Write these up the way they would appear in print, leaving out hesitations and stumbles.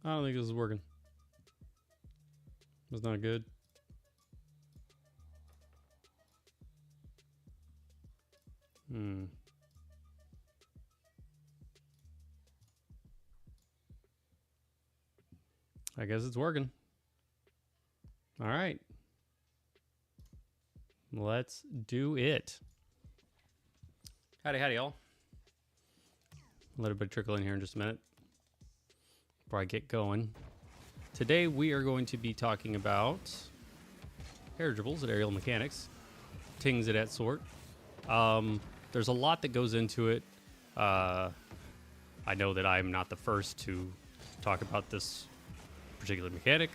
I don't think this is working. It's not good. I guess it's working. All right. Let's do it. Howdy, y'all. Let everybody trickle in here in just a minute before I get going. Today we are going to be talking about air dribbles and aerial mechanics, things of that sort. There's a lot that goes into it. I know that I'm not the first to talk about this particular mechanic.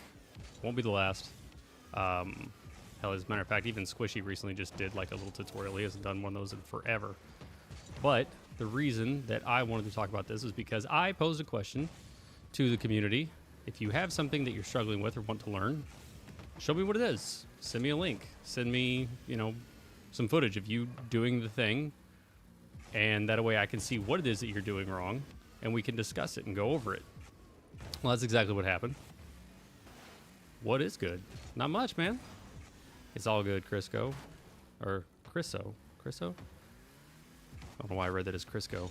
Won't be the last. Hell, as a matter of fact, even Squishy recently just did like a little tutorial. He hasn't done one of those in forever. But the reason that I wanted to talk about this is because I posed a question to the community. If you have something that you're struggling with or want to learn, show me what it is. Send me a link. Send me, some footage of you doing the thing. And that way I can see what it is that you're doing wrong, and we can discuss it and go over it. Well, that's exactly what happened. What is good? Not much, man. It's all good, Crisco. Or Crisso. Crisso? I don't know why I read that as Crisco.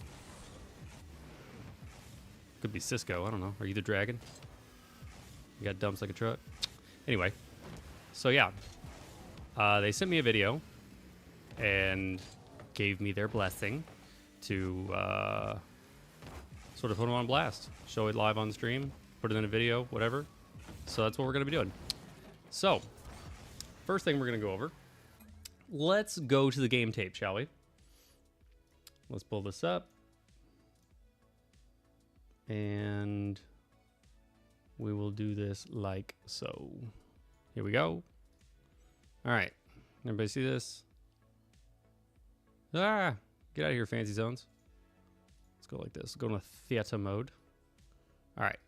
Could be Cisco. I don't know. Are you the dragon? You got dumps like a truck? Anyway. So, yeah. They sent me a video and gave me their blessing to sort of put them on blast. Show it live on stream. Put it in a video. Whatever. So that's what we're going to be doing. So, first thing we're going to go over. Let's go to the game tape, shall we? Let's pull this up. And we will do this like so. Here we go. All right. Everybody see this? Ah! Get out of here, Fancy Zones. Let's go like this. Go into theater mode. All right.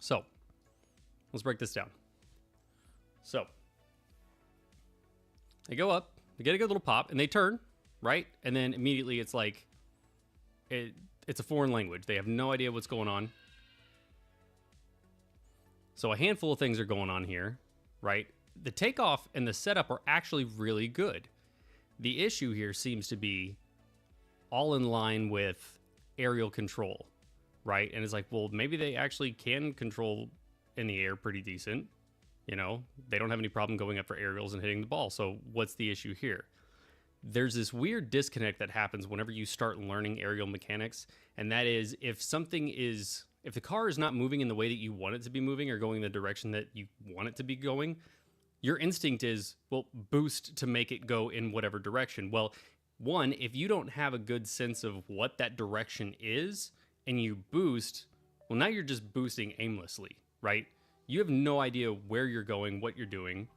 So, let's break this down. So, they go up, they get a good little pop, and they turn, right? And then immediately it's like, it's a foreign language. They have no idea what's going on. So a handful of things are going on here, right? The takeoff and the setup are actually really good. The issue here seems to be all in line with aerial control, right? And it's like, well, maybe they actually can control in the air pretty decent. They don't have any problem going up for aerials and hitting the ball. So what's the issue here? There's this weird disconnect that happens whenever you start learning aerial mechanics. And that is if the car is not moving in the way that you want it to be moving or going in the direction that you want it to be going, your instinct is, well, boost to make it go in whatever direction. Well, one, if you don't have a good sense of what that direction is and you boost, well, now you're just boosting aimlessly, right? You have no idea where you're going, what you're doing.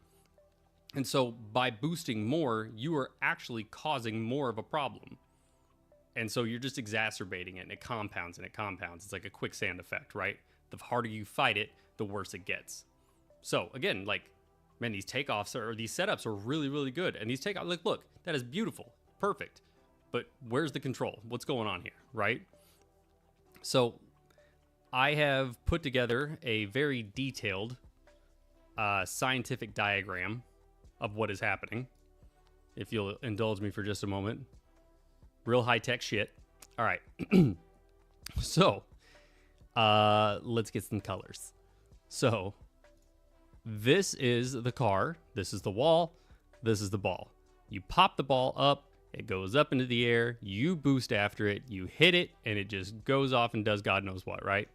And so by boosting more, you are actually causing more of a problem. And so you're just exacerbating it, and it compounds and it compounds. It's like a quicksand effect, right? The harder you fight it, the worse it gets. So again, man, these takeoffs or these setups are really, really good. And these takeoffs, look, that is beautiful. Perfect. But where's the control? What's going on here, right? So I have put together a very detailed scientific diagram of what is happening. If you'll indulge me for just a moment. Real high-tech shit. All right. So, let's get some colors. So, this is the car. This is the wall. This is the ball. You pop the ball up. It goes up into the air. You boost after it. You hit it, and it just goes off and does God knows what, right?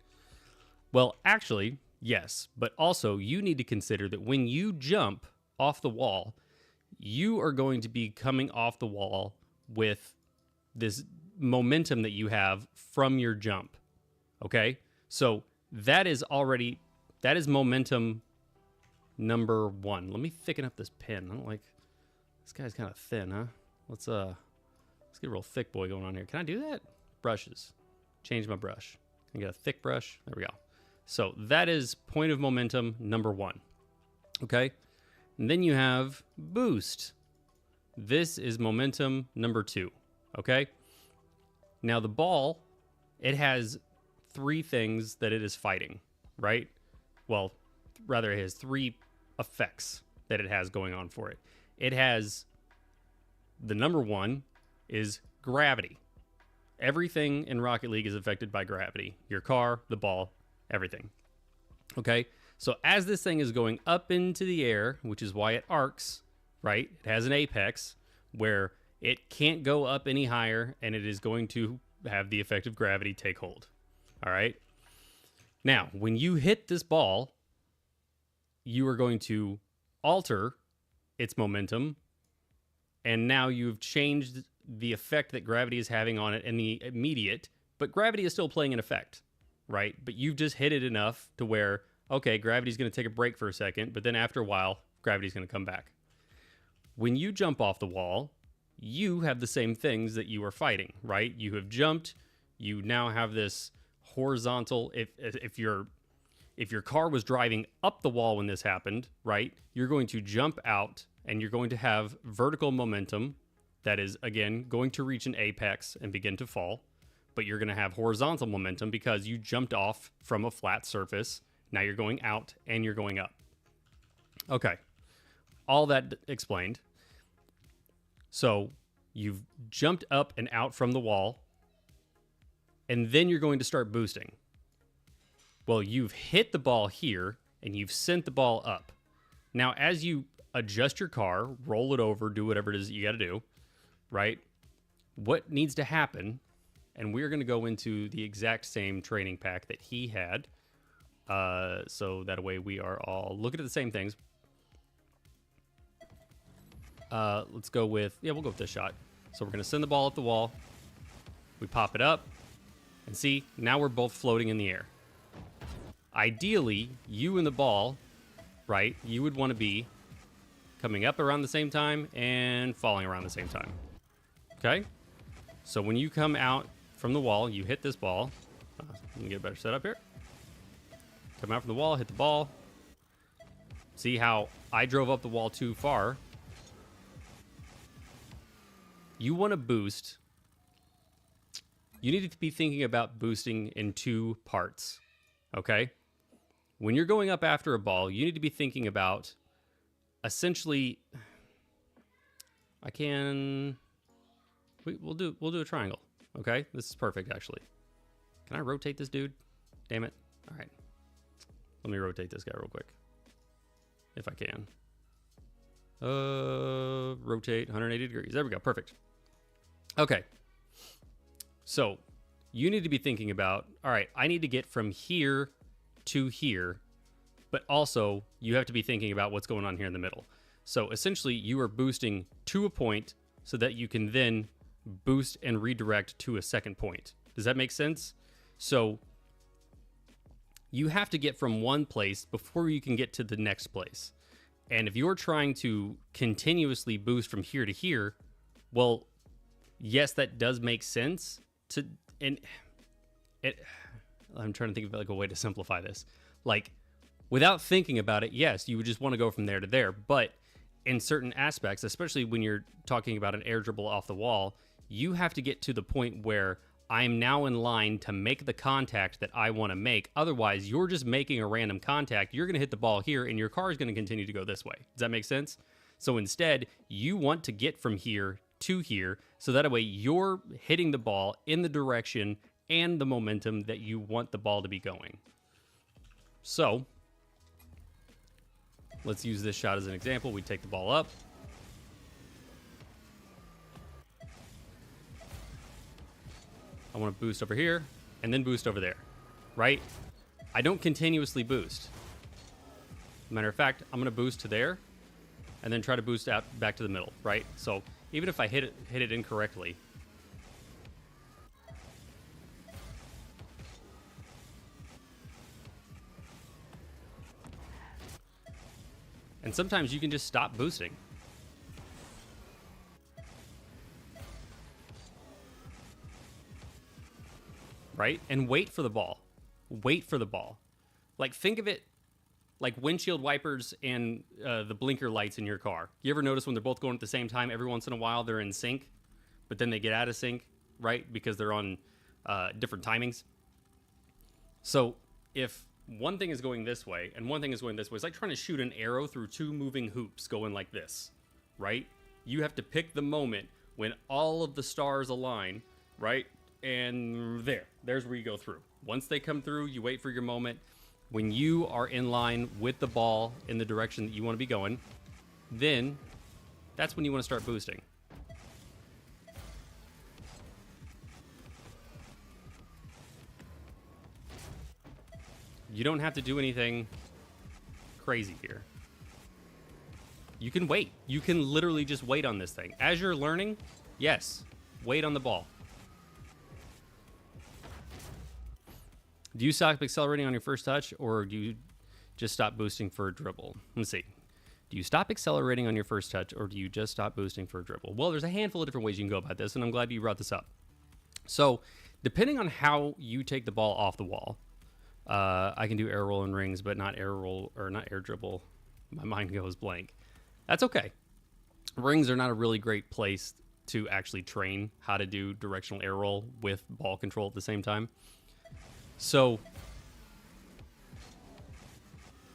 Well, actually, yes. But also, you need to consider that when you jump off the wall, you are going to be coming off the wall with this momentum that you have from your jump. Okay? So that is momentum number one. Let me thicken up this pen. I don't like, this guy's kind of thin, huh? Let's get a real thick boy going on here. Can I do that? Brushes. Change my brush. I get a thick brush. There we go. So that is point of momentum number one. Okay? And then you have boost. This is momentum number two. Okay? Now the ball, it has three things that it is fighting, right? Well, rather, it has three effects that it has going on for it. It has the number one is gravity. Everything in Rocket League is affected by gravity. Your car, the ball, everything. Okay? So as this thing is going up into the air, which is why it arcs, right? It has an apex where it can't go up any higher, and it is going to have the effect of gravity take hold. All right? Now, when you hit this ball, you are going to alter its momentum, and now you've changed the effect that gravity is having on it in the immediate, but gravity is still playing an effect, right? But you've just hit it enough to where, okay, gravity's going to take a break for a second, but then after a while, gravity's going to come back. When you jump off the wall, you have the same things that you are fighting, right? You have jumped, you now have this horizontal, if your car was driving up the wall when this happened, right, you're going to jump out and you're going to have vertical momentum that is, again, going to reach an apex and begin to fall. But you're going to have horizontal momentum because you jumped off from a flat surface. Now you're going out and you're going up. Okay. All that explained. So you've jumped up and out from the wall, and then you're going to start boosting. Well, you've hit the ball here, and you've sent the ball up. Now, as you adjust your car, roll it over, do whatever it is that you got to do, right? What needs to happen, and we're going to go into the exact same training pack that he had, so that way we are all looking at the same things. Let's go with, we'll go with this shot. So we're going to send the ball up the wall. We pop it up, and see, now we're both floating in the air. Ideally, you and the ball, right, you would want to be coming up around the same time and falling around the same time. Okay? So when you come out from the wall, you hit this ball. Let me get a better setup here. Come out from the wall, hit the ball. See how I drove up the wall too far. You want to boost. You need to be thinking about boosting in two parts. Okay? When you're going up after a ball, you need to be thinking about essentially, we'll do a triangle. Okay? This is perfect, actually. Can I rotate this dude? Damn it. All right. Let me rotate this guy real quick. If I can. Rotate 180 degrees. There we go. Perfect. Okay. So you need to be thinking about, all right, I need to get from here to here, but also you have to be thinking about what's going on here in the middle. So essentially you are boosting to a point so that you can then boost and redirect to a second point. Does that make sense? So you have to get from one place before you can get to the next place. And if you're trying to continuously boost from here to here, well, yes, that does make sense. I'm trying to think of like a way to simplify this. Like, without thinking about it, yes, you would just want to go from there to there. But in certain aspects, especially when you're talking about an air dribble off the wall, you have to get to the point where I'm now in line to make the contact that I want to make. Otherwise, you're just making a random contact. You're going to hit the ball here, and your car is going to continue to go this way. Does that make sense? So instead, you want to get from here to here, so that way you're hitting the ball in the direction and the momentum that you want the ball to be going. So let's use this shot as an example. We take the ball up. I want to boost over here and then boost over there, right? I don't continuously boost. Matter of fact, I'm going to boost to there and then try to boost out back to the middle, right? So even if I hit it incorrectly, and sometimes you can just stop boosting. Right? And wait for the ball. Wait for the ball. Like, think of it like windshield wipers and the blinker lights in your car. You ever notice when they're both going at the same time, every once in a while they're in sync, but then they get out of sync, right? Because they're on different timings. So if one thing is going this way and one thing is going this way, it's like trying to shoot an arrow through two moving hoops going like this, right? You have to pick the moment when all of the stars align, right? And there's where you go through. Once they come through, you wait for your moment. When you are in line with the ball in the direction that you want to be going, then that's when you want to start boosting. You don't have to do anything crazy here. You can wait. You can literally just wait on this thing. As you're learning, yes, wait on the ball. Do you stop accelerating on your first touch, or do you just stop boosting for a dribble? Let's see. Do you stop accelerating on your first touch, or do you just stop boosting for a dribble? Well, there's a handful of different ways you can go about this, and I'm glad you brought this up. So, depending on how you take the ball off the wall, I can do air roll and rings, but not air roll, or not air dribble. My mind goes blank. That's okay. Rings are not a really great place to actually train how to do directional air roll with ball control at the same time. So,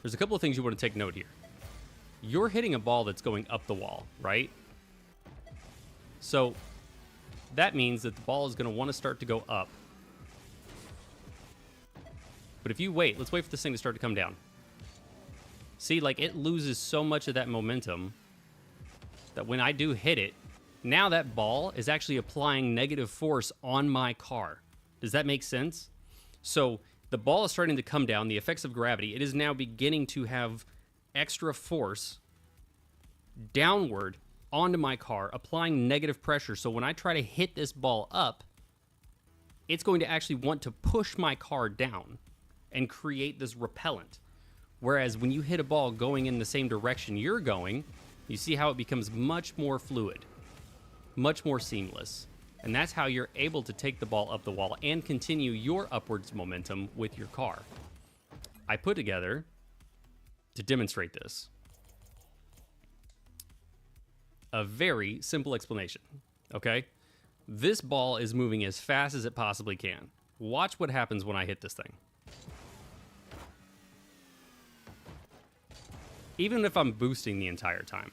there's a couple of things you want to take note here. You're hitting a ball that's going up the wall, right? So, that means that the ball is going to want to start to go up. But if you wait, let's wait for this thing to start to come down. See, like, it loses so much of that momentum that when I do hit it, now that ball is actually applying negative force on my car. Does that make sense? So the ball is starting to come down, the effects of gravity, it is now beginning to have extra force downward onto my car, applying negative pressure. So when I try to hit this ball up, it's going to actually want to push my car down and create this repellent. Whereas when you hit a ball going in the same direction you're going, you see how it becomes much more fluid, much more seamless. And that's how you're able to take the ball up the wall and continue your upwards momentum with your car. I put together, to demonstrate this, a very simple explanation, okay? This ball is moving as fast as it possibly can. Watch what happens when I hit this thing. Even if I'm boosting the entire time.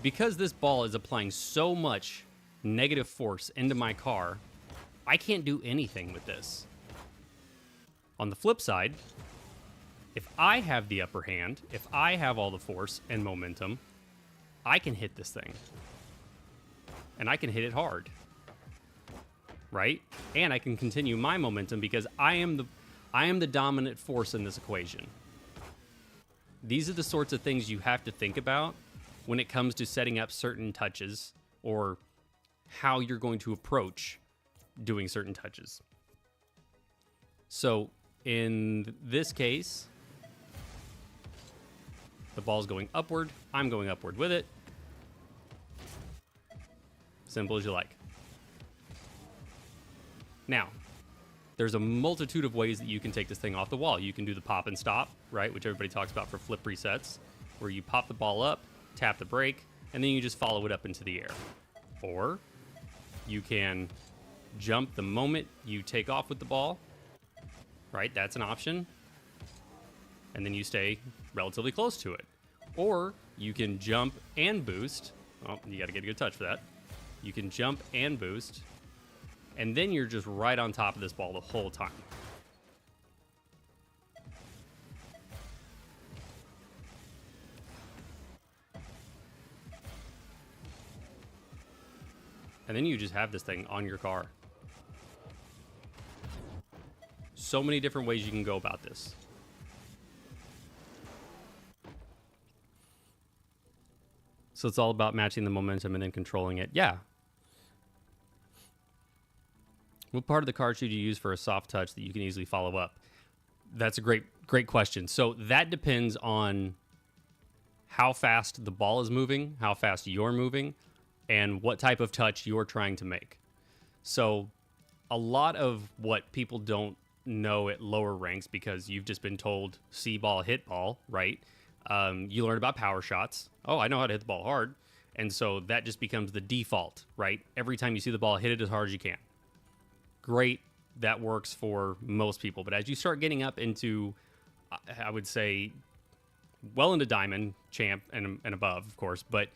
Because this ball is applying so much negative force into my car, I can't do anything with this. On the flip side, if I have the upper hand, if I have all the force and momentum, I can hit this thing. And I can hit it hard. Right? And I can continue my momentum because I am the dominant force in this equation. These are the sorts of things you have to think about when it comes to setting up certain touches or how you're going to approach doing certain touches. So in this case, the ball's going upward. I'm going upward with it. Simple as you like. Now, there's a multitude of ways that you can take this thing off the wall. You can do the pop and stop, right, which everybody talks about for flip resets, where you pop the ball up, tap the brake, and then you just follow it up into the air. Or you can jump the moment you take off with the ball, right? That's an option. And then you stay relatively close to it. Or you can jump and boost. Oh, you got to get a good touch for that. You can jump and boost, and then you're just right on top of this ball the whole time. And then you just have this thing on your car. So many different ways you can go about this. So it's all about matching the momentum and then controlling it. Yeah. What part of the car should you use for a soft touch that you can easily follow up? That's a great question. So that depends on how fast the ball is moving, how fast you're moving, and what type of touch you're trying to make. So a lot of what people don't know at lower ranks, because you've just been told see ball, hit ball, right? You learn about power shots. Oh, I know how to hit the ball hard. And so that just becomes the default, right? Every time you see the ball, hit it as hard as you can. Great that works for most people. But as you start getting up into, I would say, well into diamond, champ, and above, of course, but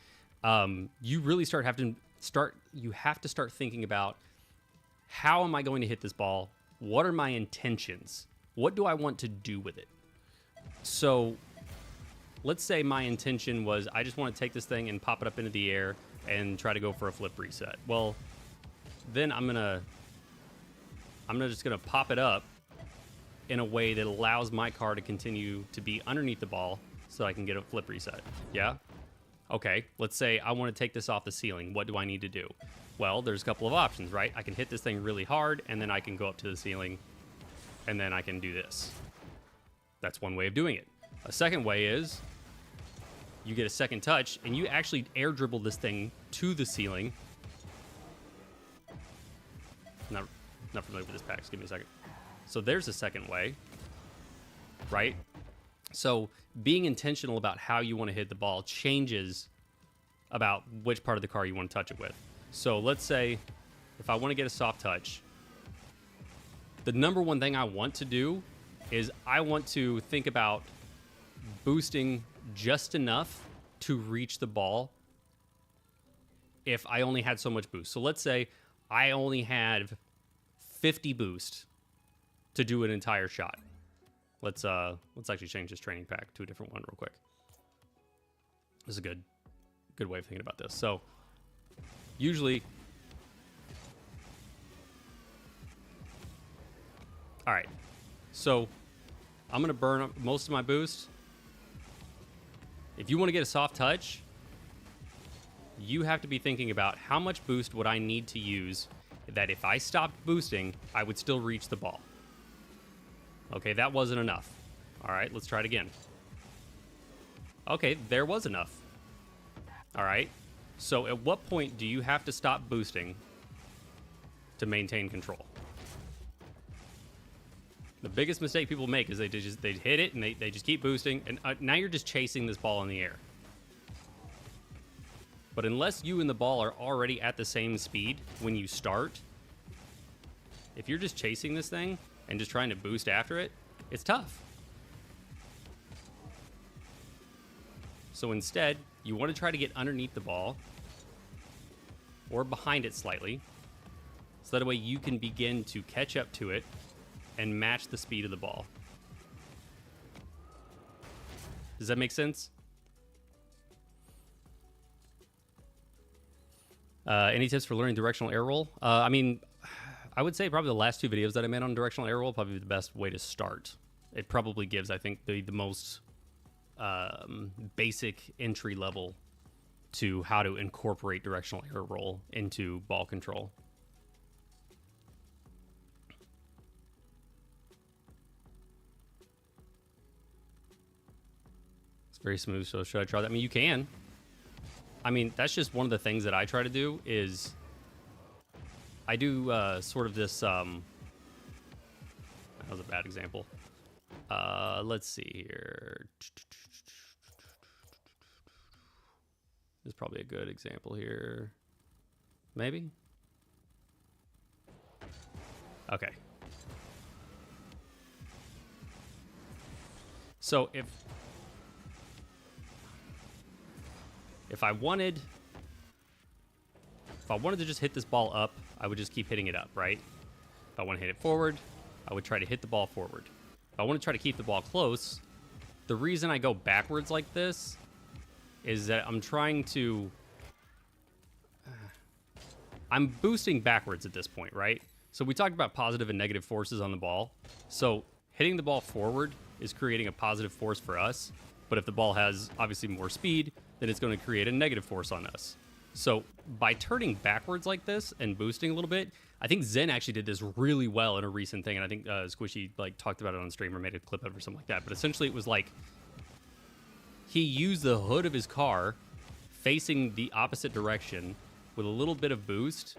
you really you have to start thinking about, how am I going to hit this ball? What are my intentions? What do I want to do with it? So let's say my intention was, I just want to take this thing and pop it up into the air and try to go for a flip reset. Well, then I'm just gonna pop it up in a way that allows my car to continue to be underneath the ball so I can get a flip reset. Yeah? Okay, let's say I want to take this off the ceiling. What do I need to do? Well, there's a couple of options, right? I can hit this thing really hard, and then I can go up to the ceiling, and then I can do this. That's one way of doing it. A second way is you get a second touch, and you actually air dribble this thing to the ceiling. Not familiar with this pack, so give me a second. So there's a second way, right? So being intentional about how you want to hit the ball changes about which part of the car you want to touch it with. So let's say if I want to get a soft touch, the number one thing I want to do is I want to think about boosting just enough to reach the ball if I only had so much boost. So let's say I only had 50 boost to do an entire shot. Let's actually change this training pack to a different one real quick. This is a good way of thinking about this. So usually, all right, so I'm gonna burn up most of my boost. If you want to get a soft touch, you have to be thinking about how much boost would I need to use that if I stopped boosting, I would still reach the ball. Okay, that wasn't enough. All right, let's try it again. Okay, there was enough. All right, so at what point do you have to stop boosting to maintain control? The biggest mistake people make is they hit it and they just keep boosting, and now you're just chasing this ball in the air. But unless you and the ball are already at the same speed when you start, if you're just chasing this thing and just trying to boost after it, it's tough. So instead, you want to try to get underneath the ball or behind it slightly, so that way you can begin to catch up to it and match the speed of the ball. Does that make sense? Any tips for learning directional air roll? I mean, I would say probably the last two videos that I made on directional air roll probably the best way to start. It probably gives, I think, the most basic entry level to how to incorporate directional air roll into ball control. It's very smooth, so should I try that? I mean, you can. I mean, that's just one of the things that I try to do is I do sort of this, that was a bad example. Let's see here. This is probably a good example here. Maybe? Okay. So if I wanted to just hit this ball up, I would just keep hitting it up, right? If I want to hit it forward, I would try to hit the ball forward. If I want to try to keep the ball close, the reason I go backwards like this is that I'm boosting backwards at this point, right? So we talked about positive and negative forces on the ball. So hitting the ball forward is creating a positive force for us. But if the ball has obviously more speed, then it's going to create a negative force on us. So by turning backwards like this and boosting a little bit, I think Zen actually did this really well in a recent thing, and I think Squishy talked about it on stream or made a clip of it or something like that. But essentially, it was like he used the hood of his car facing the opposite direction with a little bit of boost,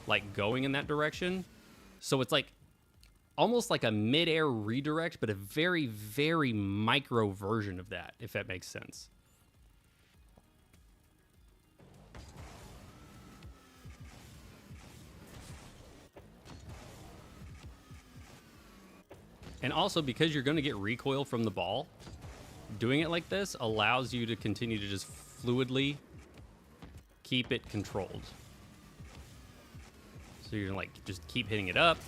like going in that direction. So it's like almost like a mid-air redirect, but a very, very micro version of that, if that makes sense. And also, because you're going to get recoil from the ball, doing it like this allows you to continue to just fluidly keep it controlled. So you're like, just keep hitting it up.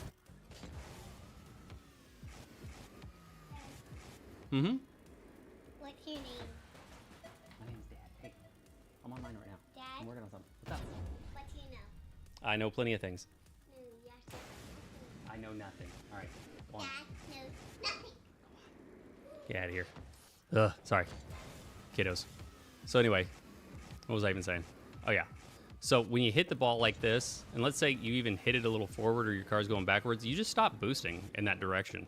Mm-hmm. What's your name? My name's Dad. Hey, I'm online right now. Dad? I'm working on something. What's up? What do you know? I know plenty of things. No, yes. I know nothing. All right, go on. Dad knows nothing. Get out of here. Ugh, sorry. Kiddos. So anyway, what was I even saying? Oh yeah. So when you hit the ball like this, and let's say you even hit it a little forward or your car's going backwards, you just stop boosting in that direction.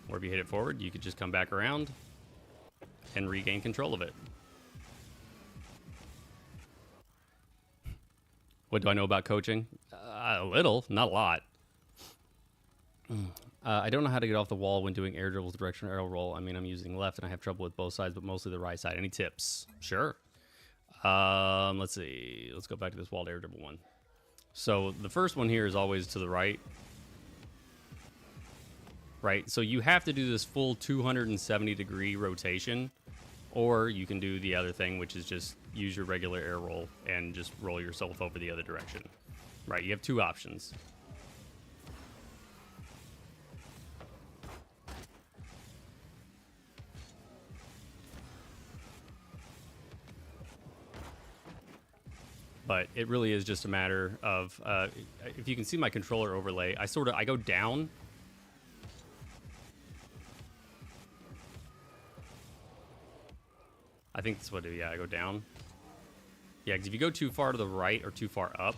Or if you hit it forward, you could just come back around and regain control of it. What do I know about coaching? A little, not a lot. I don't know how to get off the wall when doing air dribbles, direction arrow roll. I mean, I'm using left and I have trouble with both sides, but mostly the right side. Any tips? Sure. Let's see. Let's go back to this wall air dribble one. So the first one here is always to the right. Right? So you have to do this full 270-degree rotation, or you can do the other thing, which is just use your regular air roll and just roll yourself over the other direction. Right? You have two options. But it really is just a matter of, if you can see my controller overlay, I go down. I think that's what I do, yeah, I go down. Yeah, because if you go too far to the right or too far up,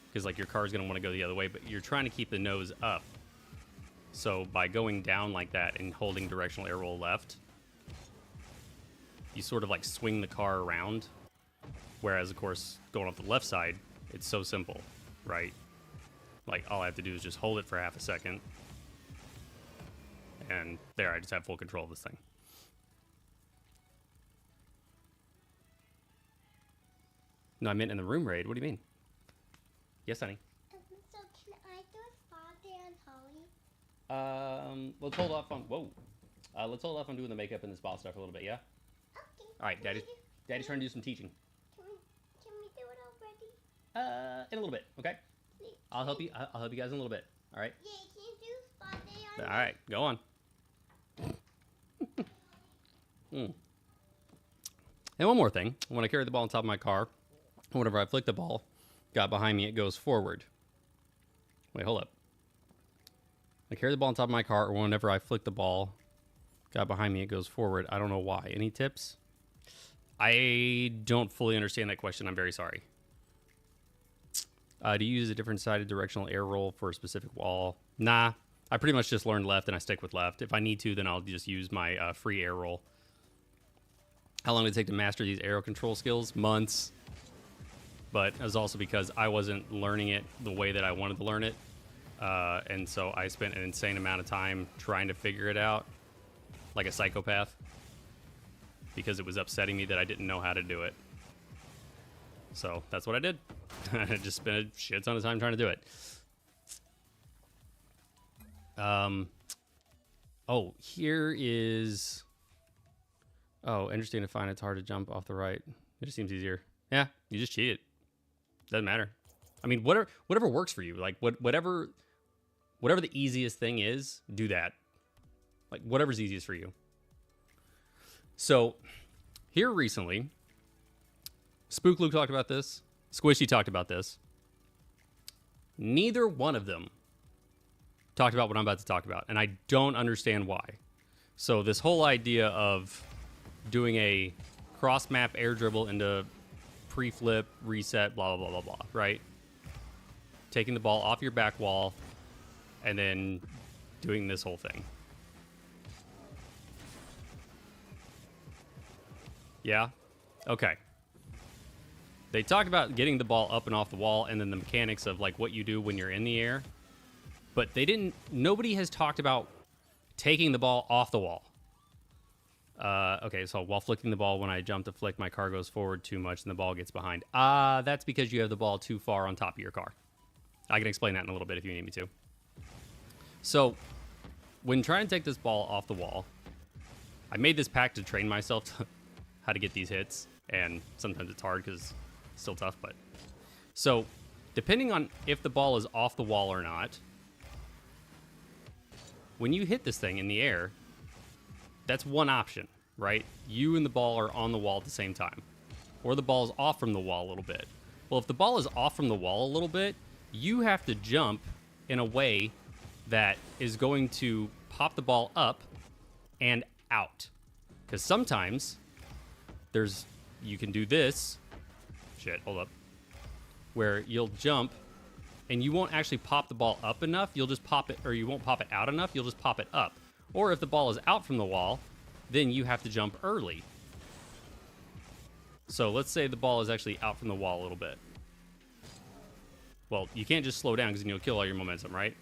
because like your car's gonna wanna go the other way, but you're trying to keep the nose up. So by going down like that and holding directional air roll left, you sort of like swing the car around. Whereas, of course, going off the left side, it's so simple, right? Like, all I have to do is just hold it for half a second. And there, I just have full control of this thing. No, I meant in the room raid. What do you mean? Yes, honey? So can I do a spa day on Holly? Let's hold off on... Whoa. Let's hold off on doing the makeup and the spa stuff a little bit, yeah? Okay. All right, Daddy's trying to do some teaching. Can we do it already? In a little bit, okay? Please. I'll help you guys in a little bit, all right? Yeah, can you do spa day on All right, go on. And one more thing. When I carry the ball on top of my car, whenever I flick the ball, got behind me, it goes forward. Wait, hold up. I carry the ball on top of my car, or whenever I flick the ball, got behind me, it goes forward. I don't know why. Any tips? I don't fully understand that question. I'm very sorry. Do you use a different sided directional air roll for a specific wall? Nah. I pretty much just learned left and I stick with left. If I need to, then I'll just use my free air roll. How long did it take to master these aero control skills? Months. But it was also because I wasn't learning it the way that I wanted to learn it. And so I spent an insane amount of time trying to figure it out like a psychopath because it was upsetting me that I didn't know how to do it. So that's what I did. I just spent a shit ton of time trying to do it. Oh, here is... Oh, interesting to find it's hard to jump off the right. It just seems easier. Yeah, you just cheat it. Doesn't matter. I mean, whatever works for you. Like, whatever the easiest thing is, do that. Like, whatever's easiest for you. So, here recently, Spook Luke talked about this. Squishy talked about this. Neither one of them talked about what I'm about to talk about, and I don't understand why. So this whole idea of doing a cross-map air dribble into pre-flip, reset, blah, blah, blah, blah, blah, right? Taking the ball off your back wall and then doing this whole thing. Yeah? Okay. They talked about getting the ball up and off the wall and then the mechanics of like what you do when you're in the air. But nobody has talked about taking the ball off the wall. Okay, so while flicking the ball, when I jump to flick, my car goes forward too much and the ball gets behind. That's because you have the ball too far on top of your car. I can explain that in a little bit if you need me to. So, when trying to take this ball off the wall, I made this pack to train myself to how to get these hits, and sometimes it's hard because it's still tough, but... So, depending on if the ball is off the wall or not, when you hit this thing in the air, that's one option, right? You and the ball are on the wall at the same time. Or the ball is off from the wall a little bit. Well, if the ball is off from the wall a little bit, you have to jump in a way that is going to pop the ball up and out. Because sometimes you can do this. Shit, hold up. Where you'll jump and you won't actually pop the ball up enough. You'll just pop it, or you won't pop it out enough. You'll just pop it up. Or if the ball is out from the wall, then you have to jump early. So let's say the ball is actually out from the wall a little bit. Well, you can't just slow down because then you'll kill all your momentum, right?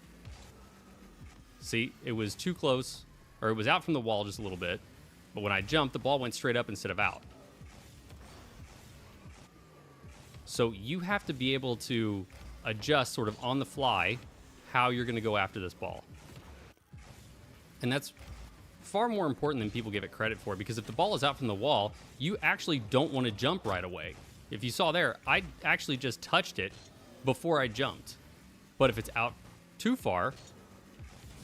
See, it was too close, or it was out from the wall just a little bit. But when I jumped, the ball went straight up instead of out. So you have to be able to adjust sort of on the fly how you're going to go after this ball. And that's far more important than people give it credit for, because if the ball is out from the wall, you actually don't want to jump right away. If you saw there, I actually just touched it before I jumped. But if it's out too far,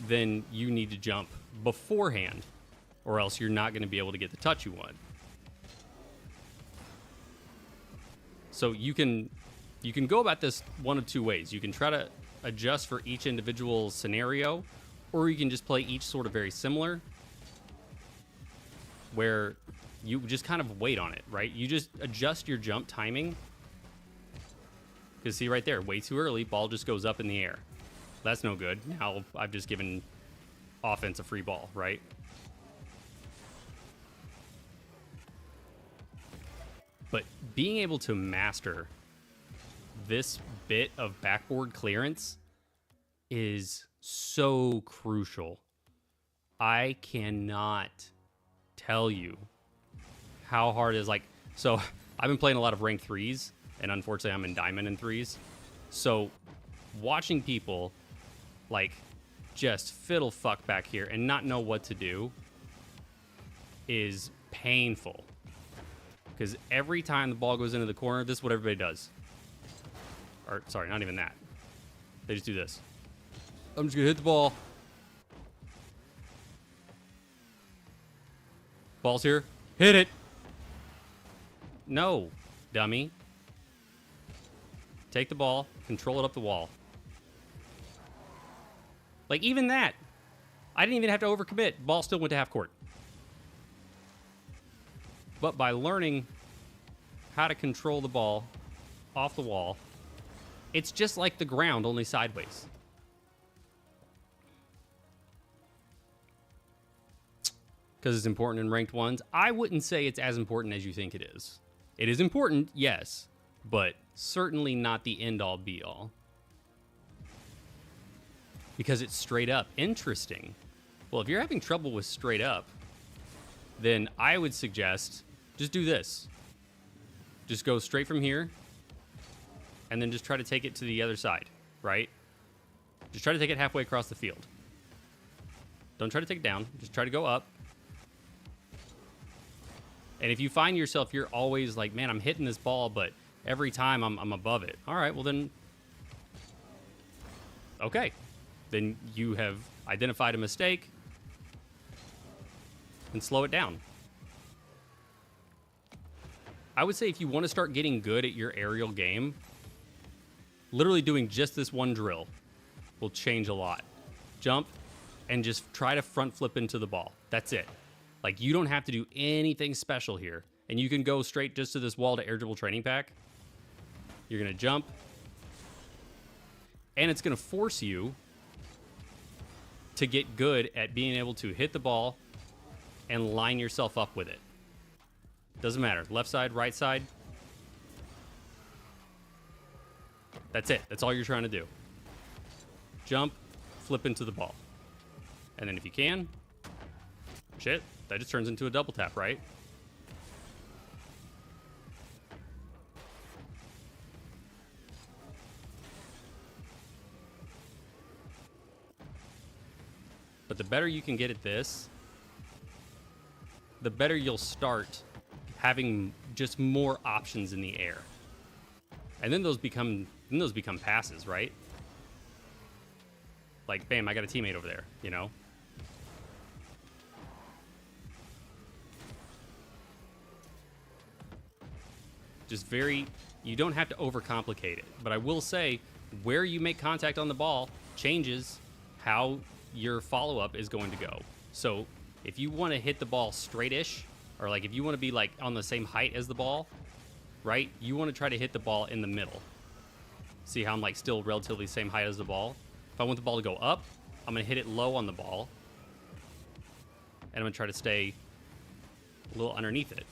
then you need to jump beforehand, or else you're not going to be able to get the touch you want. So you can go about this one of two ways. You can try to adjust for each individual scenario, or you can just play each sort of very similar, where you just kind of wait on it, right? You just adjust your jump timing. Because see right there, way too early, ball just goes up in the air. That's no good. Now I've just given offense a free ball, right? But being able to master this bit of backboard clearance is so crucial. I cannot tell you how hard it is. Like, so I've been playing a lot of ranked threes, and unfortunately I'm in diamond in threes. So watching people like just fiddle fuck back here and not know what to do is painful. Because every time the ball goes into the corner, this is what everybody does. Or, sorry, not even that. They just do this. I'm just going to hit the ball. Ball's here. Hit it. No, dummy. Take the ball, control it up the wall. Like, even that. I didn't even have to overcommit. Ball still went to half court. But by learning how to control the ball off the wall, it's just like the ground, only sideways. Because it's important in ranked ones. I wouldn't say it's as important as you think it is. It is important, yes, but certainly not the end-all, be-all. Because it's straight up interesting. Well, if you're having trouble with straight up, then I would suggest just do this. Just go straight from here, and then just try to take it to the other side, right? Just try to take it halfway across the field. Don't try to take it down. Just try to go up. And if you find yourself, you're always like, man, I'm hitting this ball, but every time I'm above it. All right, well then, okay. Then you have identified a mistake and slow it down. I would say if you want to start getting good at your aerial game, literally doing just this one drill will change a lot. Jump and just try to front flip into the ball. That's it. Like, you don't have to do anything special here. And you can go straight just to this wall to air dribble training pack. You're going to jump. And it's going to force you to get good at being able to hit the ball and line yourself up with it. Doesn't matter. Left side, right side. That's it. That's all you're trying to do. Jump, flip into the ball. And then if you can, shit, that just turns into a double tap, right? the better you can get at this, the better you'll start having just more options in the air. And then those become passes, right? Like, bam, I got a teammate over there, you know? Just you don't have to overcomplicate it. But I will say, where you make contact on the ball changes how your follow-up is going to go. So if you want to hit the ball straight-ish, or like if you want to be like on the same height as the ball, right? You want to try to hit the ball in the middle. See how I'm like still relatively same height as the ball? If I want the ball to go up, I'm going to hit it low on the ball. And I'm going to try to stay a little underneath it.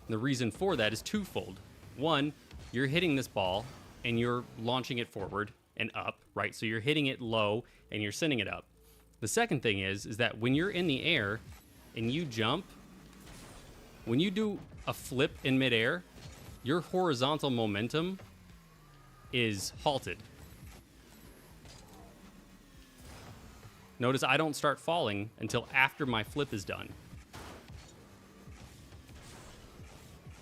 And the reason for that is twofold. One, you're hitting this ball and you're launching it forward and up, right? So you're hitting it low and you're sending it up. The second thing is that when you're in the air and you jump, when you do a flip in midair, your horizontal momentum is halted. Notice I don't start falling until after my flip is done.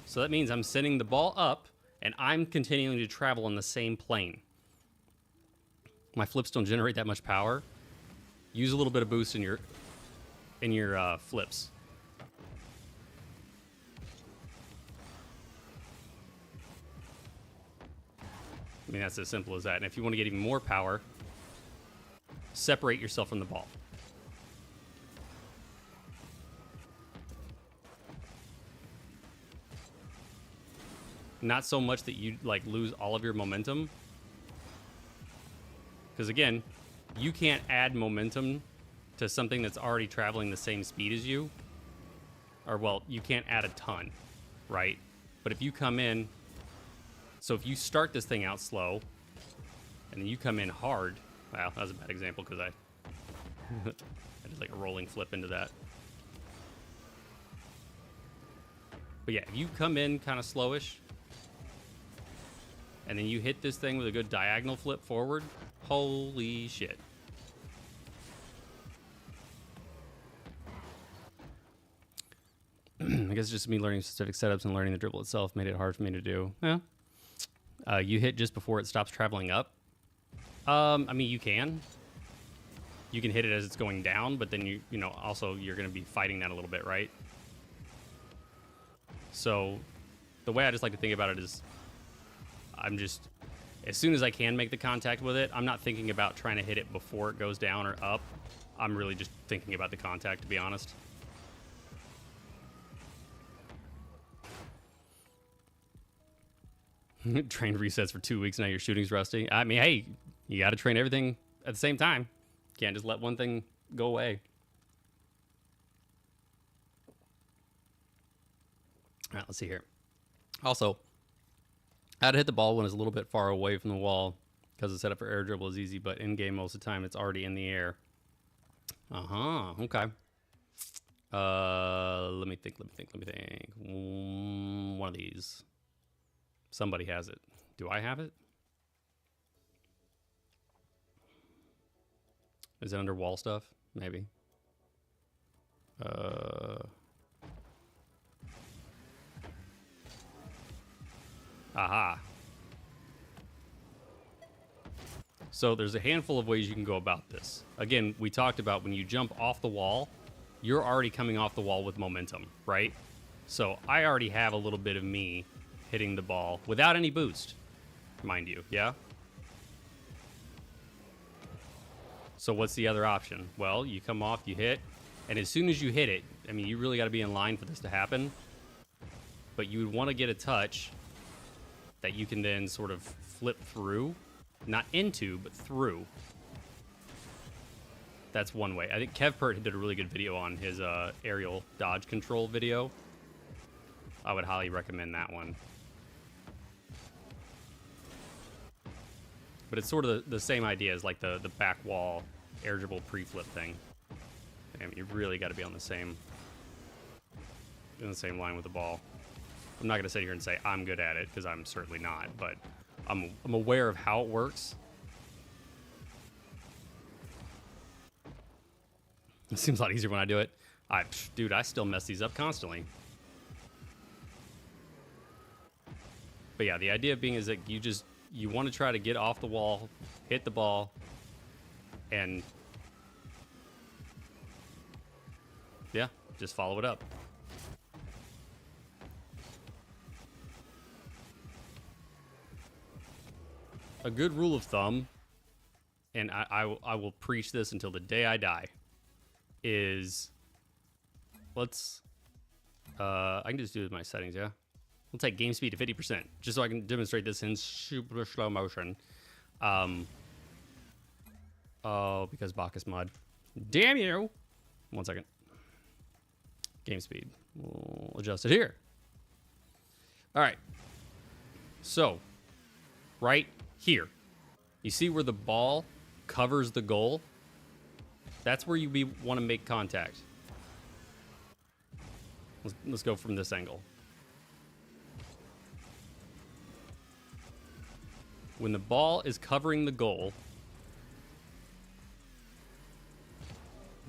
So that means I'm sending the ball up and I'm continuing to travel on the same plane. My flips don't generate that much power. Use a little bit of boost in your flips. I mean, that's as simple as that. And if you want to get even more power, separate yourself from the ball. Not so much that you like lose all of your momentum. Because again, you can't add momentum to something that's already traveling the same speed as you. Or, well, you can't add a ton, right? But if you come in, so if you start this thing out slow, and then you come in hard, well, that was a bad example because I did like a rolling flip into that. But yeah, if you come in kind of slowish, and then you hit this thing with a good diagonal flip forward, holy shit. I guess just me learning specific setups and learning the dribble itself made it hard for me to do. Yeah. You hit just before it stops traveling up. I mean, you can. You can hit it as it's going down, but then you know, also you're going to be fighting that a little bit, right? So the way I just like to think about it is I'm just, as soon as I can make the contact with it, I'm not thinking about trying to hit it before it goes down or up. I'm really just thinking about the contact, to be honest. Trained resets for 2 weeks, now your shooting's rusty. I mean, hey, you got to train everything at the same time. Can't just let one thing go away. All right, let's see here. Also, how to hit the ball when it's a little bit far away from the wall, because the setup for air dribble is easy, but in game most of the time it's already in the air. Okay. Let me think. One of these. Somebody has it. Do I have it? Is it under wall stuff? Maybe. Aha. So there's a handful of ways you can go about this. Again, we talked about when you jump off the wall, you're already coming off the wall with momentum, right? So I already have a little bit of me hitting the ball without any boost, mind you, yeah? So what's the other option? Well, you come off, you hit, and as soon as you hit it, I mean, you really got to be in line for this to happen, but you would want to get a touch that you can then sort of flip through, not into, but through. That's one way. I think Kev Pert did a really good video on his aerial dodge control video. I would highly recommend that one. But it's sort of the same idea as like the back wall air dribble pre-flip thing. I mean, you really got to be on the same line with the ball. I'm not going to sit here and say I'm good at it, because I'm certainly not, but I'm aware of how it works. It seems a lot easier when I do it. Dude, I still mess these up constantly. But yeah, the idea being is that you want to try to get off the wall, hit the ball, and yeah, just follow it up. A good rule of thumb, and I will preach this until the day I die, is I can just do it with my settings, yeah? We'll take game speed to 50%, just so I can demonstrate this in super slow motion. Oh, because Bacchus mod. Damn you! 1 second. Game speed. We'll adjust it here. All right. So, right here. You see where the ball covers the goal? That's where you want to make contact. Let's go from this angle. When the ball is covering the goal,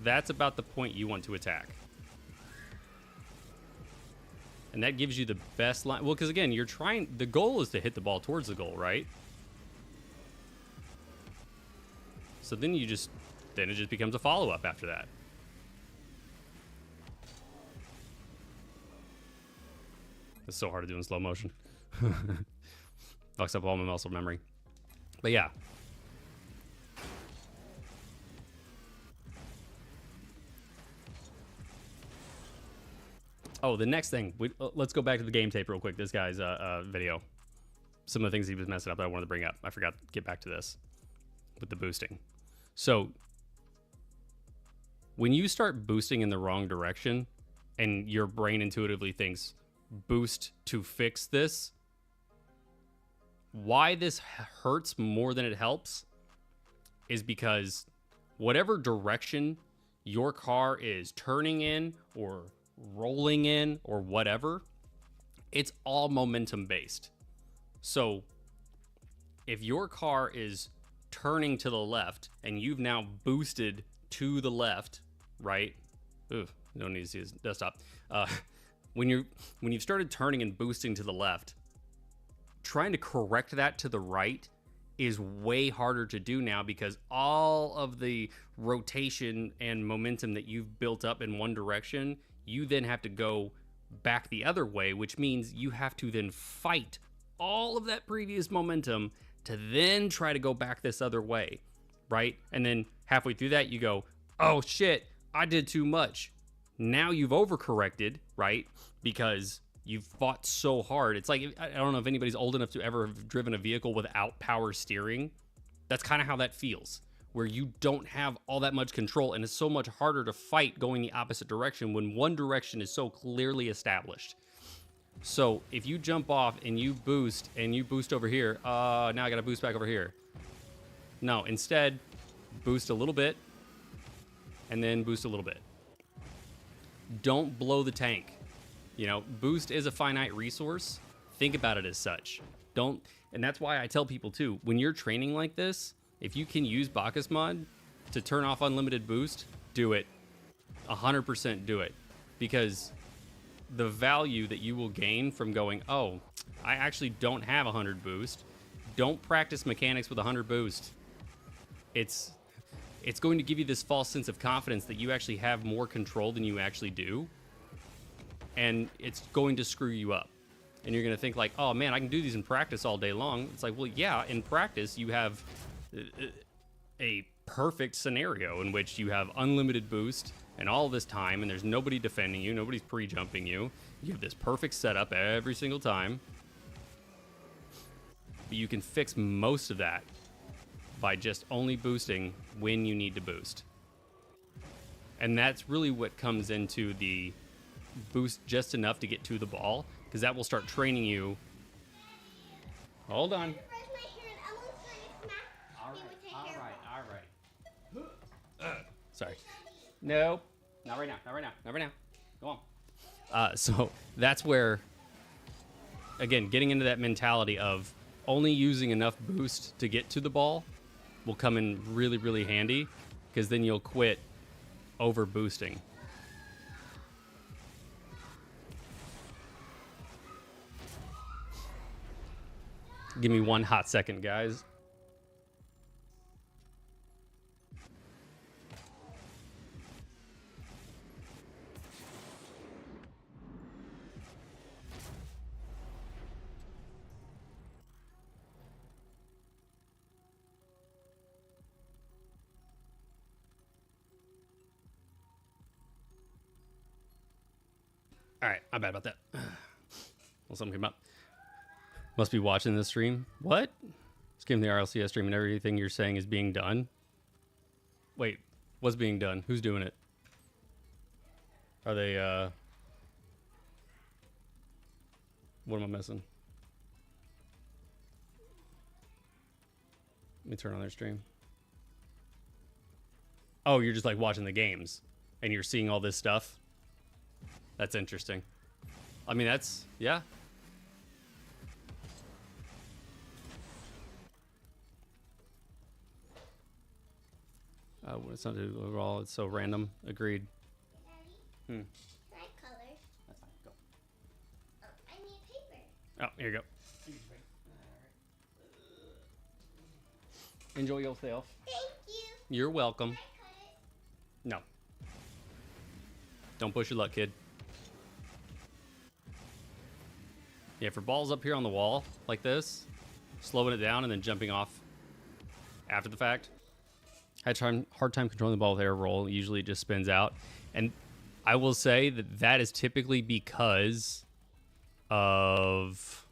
that's about the point you want to attack. And that gives you the best line. Well, because again, the goal is to hit the ball towards the goal, right? So then it just becomes a follow-up after that. It's so hard to do in slow motion. Fucks up all my muscle memory. But yeah. Oh, the next thing. Let's go back to the game tape real quick. This guy's video. Some of the things he was messing up that I wanted to bring up. I forgot to get back to this with the boosting. So, when you start boosting in the wrong direction and your brain intuitively thinks, boost to fix this, why this hurts more than it helps is because whatever direction your car is turning in or rolling in or whatever, it's all momentum based. So if your car is turning to the left and you've now boosted to the left, right? Ooh, no need to see his desktop. When you've started turning and boosting to the left, trying to correct that to the right is way harder to do now because all of the rotation and momentum that you've built up in one direction, you then have to go back the other way, which means you have to then fight all of that previous momentum to then try to go back this other way, right? And then halfway through that, you go, oh shit, I did too much. Now you've overcorrected, right? Because you've fought so hard. It's like, I don't know if anybody's old enough to ever have driven a vehicle without power steering. That's kind of how that feels, where you don't have all that much control, and it's so much harder to fight going the opposite direction when one direction is so clearly established. So if you jump off and you boost over here, now I gotta boost back over here. No, instead, boost a little bit, and then boost a little bit. Don't blow the tank. You know, boost is a finite resource. Think about it as such. And that's why I tell people too, when you're training like this, if you can use Bacchus mod to turn off unlimited boost, do it. 100% do it. Because the value that you will gain from going, oh, I actually don't have 100 boost. Don't practice mechanics with 100 boost. It's going to give you this false sense of confidence that you actually have more control than you actually do. And it's going to screw you up. And you're going to think like, oh man, I can do these in practice all day long. It's like, well, yeah, in practice you have a perfect scenario in which you have unlimited boost and all this time, and there's nobody defending you, nobody's pre-jumping you. You have this perfect setup every single time. But you can fix most of that by just only boosting when you need to boost. And that's really what comes into the boost just enough to get to the ball, because that will start training you. Hold on. All right. Sorry. No, not right now. Go on. So that's where, again, getting into that mentality of only using enough boost to get to the ball will come in really, really handy, because then you'll quit over boosting. Give me one hot second, guys. All right, I'm bad about that. Well, something came up. Must be watching this stream. What? Skimming the RLCS stream and everything you're saying is being done? Wait, what's being done? Who's doing it? Are they, what am I missing? Let me turn on their stream. Oh, you're just like watching the games and you're seeing all this stuff? That's interesting. I mean, that's, yeah. It's not overall, it's so random. Agreed. Daddy, can I color? That's fine, go. Oh, I need paper. Oh, here you go. Enjoy yourself. Thank you. You're welcome. Can I cut it? No. Don't push your luck, kid. Yeah, for balls up here on the wall like this, slowing it down and then jumping off after the fact. I had a hard time controlling the ball with air roll. Usually it just spins out. And I will say that that is typically because of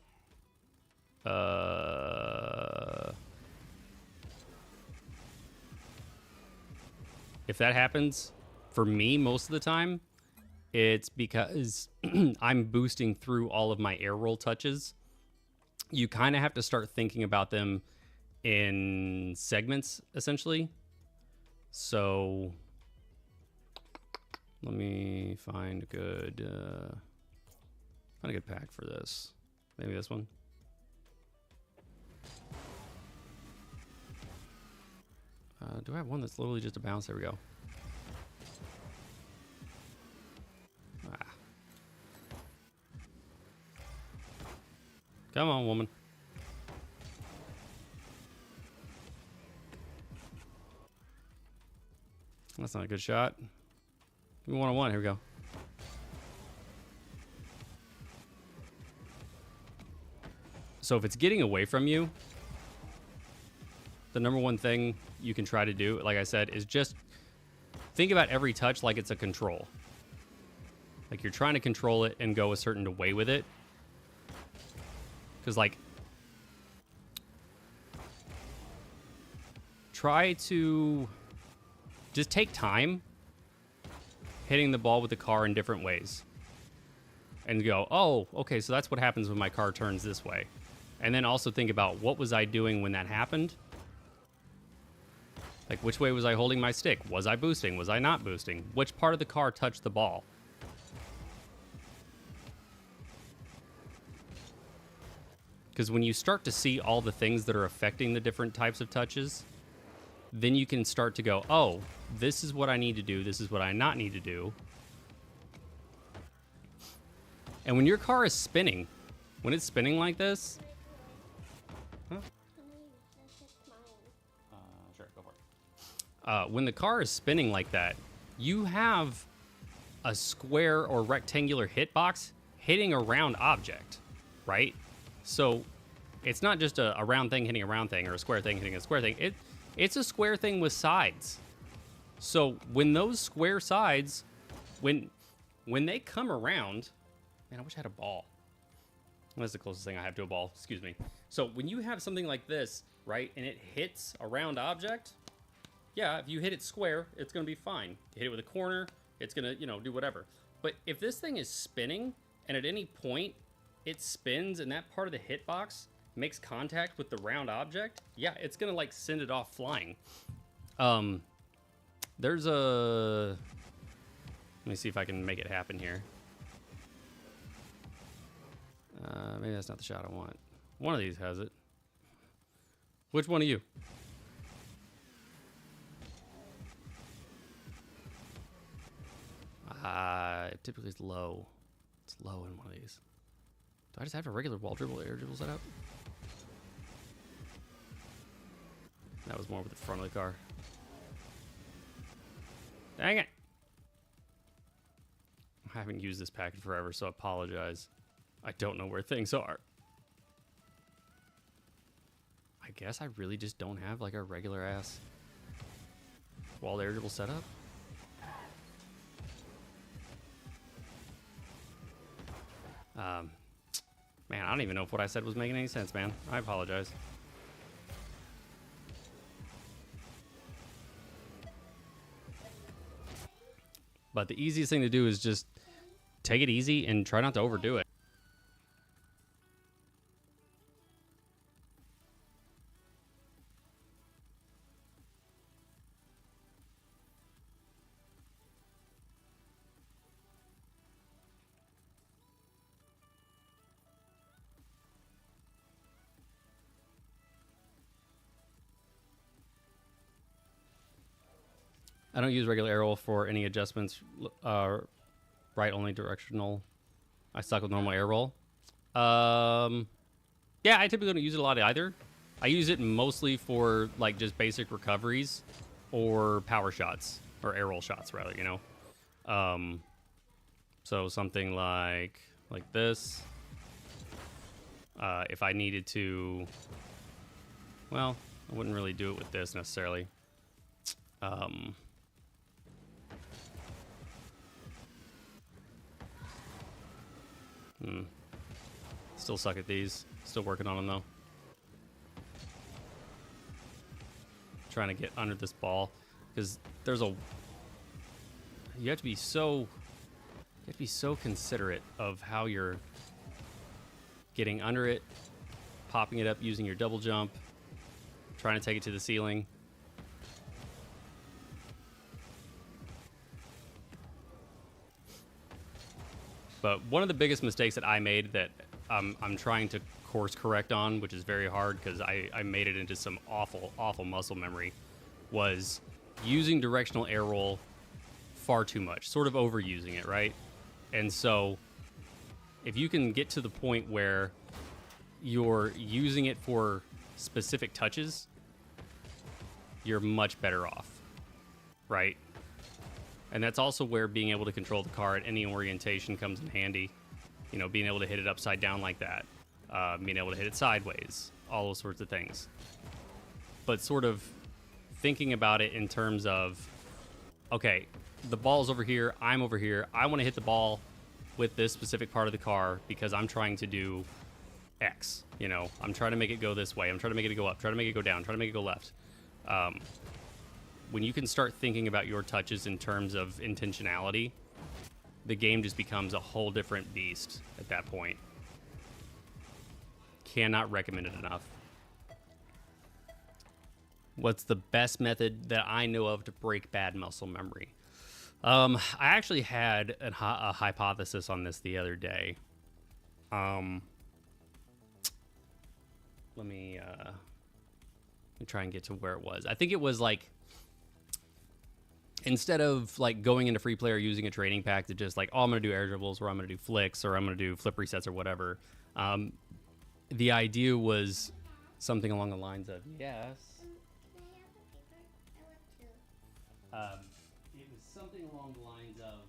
if that happens for me most of the time, it's because I'm boosting through all of my air roll touches. You kind of have to start thinking about them in segments, essentially. So let me find a good pack for this. Maybe this one. Do I have one that's literally just a bounce? There we go. Ah. Come on, woman. That's not a good shot. Give me one-on-one. Here we go. So if it's getting away from you, the number one thing you can try to do, like I said, is just think about every touch like it's a control. Like you're trying to control it and go a certain way with it. Because, like, try to just take time hitting the ball with the car in different ways. And go, oh, okay, so that's what happens when my car turns this way. And then also think about, what was I doing when that happened? Like, which way was I holding my stick? Was I boosting? Was I not boosting? Which part of the car touched the ball? Because when you start to see all the things that are affecting the different types of touches, then you can start to go, oh, this is what I need to do. This is what I not need to do. And when your car is spinning, when it's spinning like this... Huh? Sure, go for it. When the car is spinning like that, you have a square or rectangular hitbox hitting a round object, right? So it's not just a round thing hitting a round thing or a square thing hitting a square thing. It's a square thing with sides. So when those square sides, when they come around, man, I wish I had a ball. That's the closest thing I have to a ball. Excuse me. So when you have something like this, right, and it hits a round object, yeah, if you hit it square, it's going to be fine. You hit it with a corner, it's going to, do whatever. But if this thing is spinning, and at any point it spins and that part of the hitbox makes contact with the round object, yeah, it's going to, like, send it off flying. There's a... Let me see if I can make it happen here. Maybe that's not the shot I want. One of these has it. Which one of you? typically is low. It's low in one of these. Do I just have a regular wall dribble, air dribble setup? That was more with the front of the car. Dang it! I haven't used this pack in forever, so I apologize. I don't know where things are. I guess I really just don't have like a regular ass wall air dribble setup. Man, I don't even know if what I said was making any sense, man. I apologize. But the easiest thing to do is just take it easy and try not to overdo it. I don't use regular air roll for any adjustments. Right, only directional. I suck with normal air roll. Yeah, I typically don't use it a lot either. I use it mostly for like just basic recoveries or power shots or air roll shots rather, you know. So something like this. If I needed to, well, I wouldn't really do it with this necessarily. Still suck at these. Still working on them though. Trying to get under this ball because there's a. You have to be so considerate of how you're getting under it, popping it up using your double jump, trying to take it to the ceiling. But one of the biggest mistakes that I made that I'm trying to course correct on, which is very hard because I made it into some awful muscle memory, was using directional air roll far too much, sort of overusing it, right? And so if you can get to the point where you're using it for specific touches, you're much better off, right? And that's also where being able to control the car at any orientation comes in handy. You know, being able to hit it upside down like that, being able to hit it sideways, all those sorts of things. But sort of thinking about it in terms of, okay, the ball's over here, I'm over here, I want to hit the ball with this specific part of the car because I'm trying to do X. You know, I'm trying to make it go this way, I'm trying to make it go up, trying to make it go down, trying to make it go left. When you can start thinking about your touches in terms of intentionality, the game just becomes a whole different beast at that point. Cannot recommend it enough. What's the best method that I know of to break bad muscle memory? I actually had a hypothesis on this the other day. Let me try and get to where it was. I think it was like, instead of like going into free play or using a training pack to just like, oh, I'm going to do air dribbles or I'm going to do flicks or I'm going to do flip resets or whatever. The idea was something along the lines of, yes. Can I have a paper? I want to. It was something along the lines of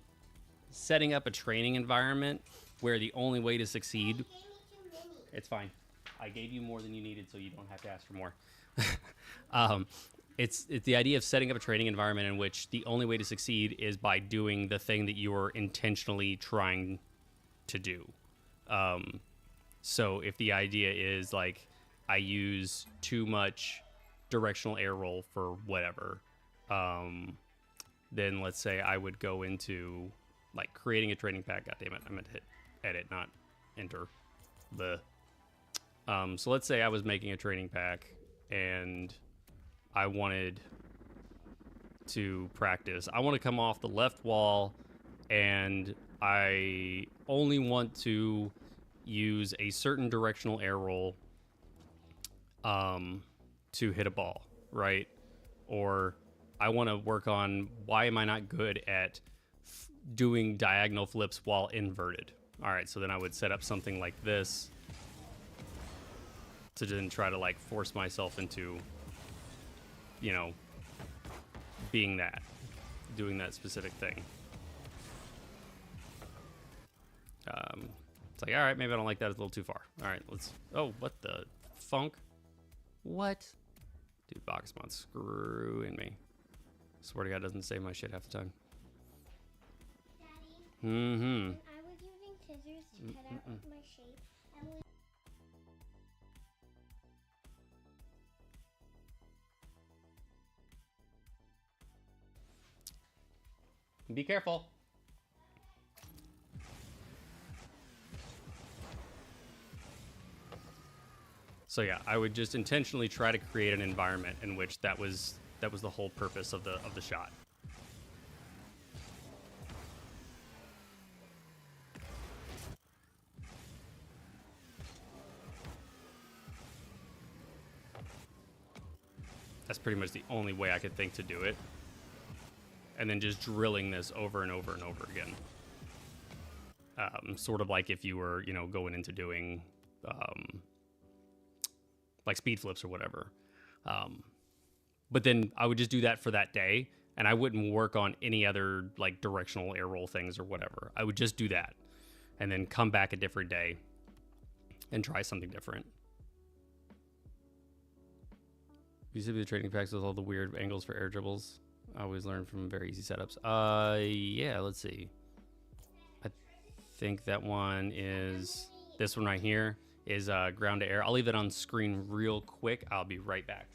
setting up a training environment where the only way to succeed. You gave me too many. It's fine. I gave you more than you needed, so you don't have to ask for more. It's the idea of setting up a training environment in which the only way to succeed is by doing the thing that you are intentionally trying to do. So if the idea is like I use too much directional air roll for whatever, then let's say I would go into like creating a training pack. God damn it, I meant to hit edit, not enter. So let's say I was making a training pack and I wanted to practice. I want to come off the left wall and I only want to use a certain directional air roll to hit a ball, right? Or I want to work on why am I not good at doing diagonal flips while inverted. All right, so then I would set up something like this to then try to like force myself into, you know, being that, doing that specific thing. It's like, all right, maybe I don't like that. It's a little too far. All right, let's, oh, what the funk? What? Dude, Boxmon's screwing me. Swear to God, doesn't save my shit half the time. Daddy, Mm-hmm. I was using scissors to cut out my shape. And Be careful. So yeah, I would just intentionally try to create an environment in which that was the whole purpose of the shot. That's pretty much the only way I could think to do it. And then just drilling this over and over and over again. Sort of like if you were, you know, going into doing like speed flips or whatever. But then I would just do that for that day, and I wouldn't work on any other like directional air roll things or whatever. I would just do that, and then come back a different day and try something different. You see the trading packs with all the weird angles for air dribbles. I always learn from very easy setups. Yeah, let's see. I think that one is, this one right here is ground to air. I'll leave it on screen real quick. I'll be right back.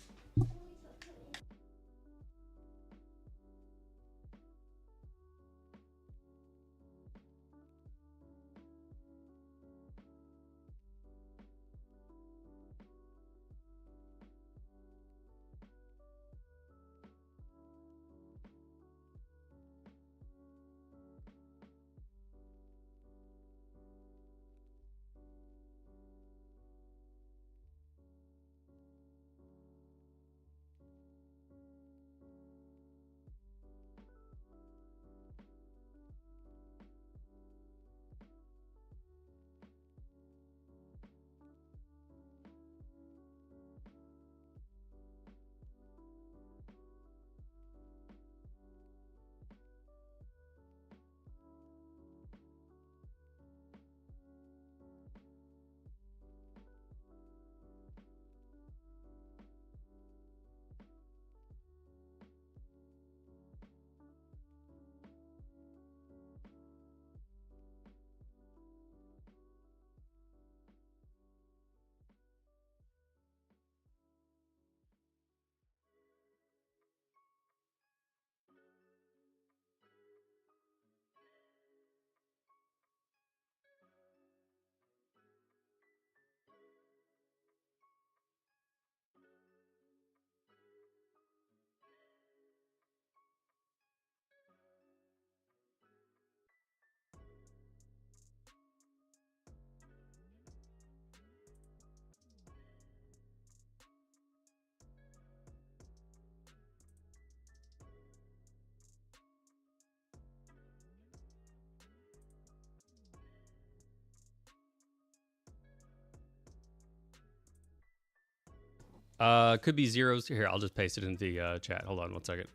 Could be zeros. Here, I'll just paste it in the chat. Hold on one second.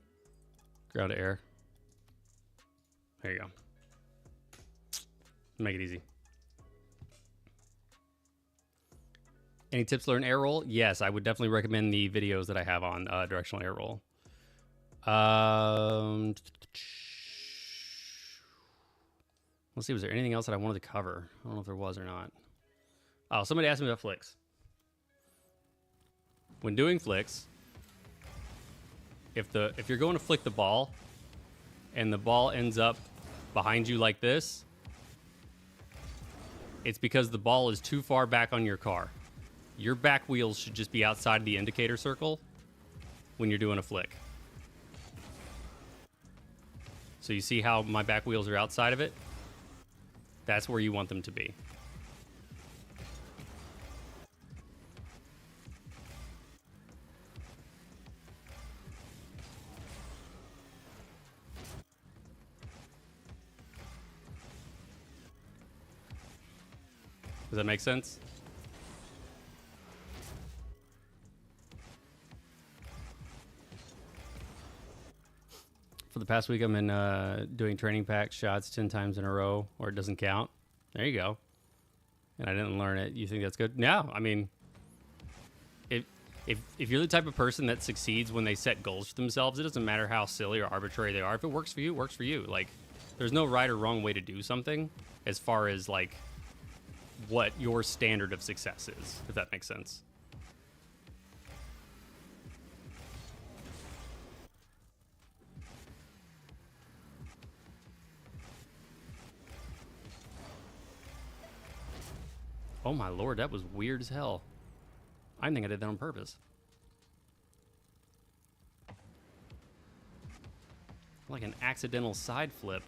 Ground to air. There you go. Make it easy. Any tips to learn air roll? Yes, I would definitely recommend the videos that I have on directional air roll. Let's see, was there anything else that I wanted to cover? I don't know if there was or not. Oh, somebody asked me about flicks. When doing flicks, if you're going to flick the ball and the ball ends up behind you like this, it's because the ball is too far back on your car. Your back wheels should just be outside the indicator circle when you're doing a flick. So you see how my back wheels are outside of it? That's where you want them to be. Does that make sense? For the past week, I'm in doing training pack shots 10 times in a row, or it doesn't count. There you go. And I didn't learn it. You think that's good? No, I mean, if you're the type of person that succeeds when they set goals for themselves, it doesn't matter how silly or arbitrary they are. If it works for you, it works for you. Like, there's no right or wrong way to do something as far as, like, what your standard of success is, if that makes sense. Oh my lord, that was weird as hell. I think I did that on purpose. Like an accidental side flip.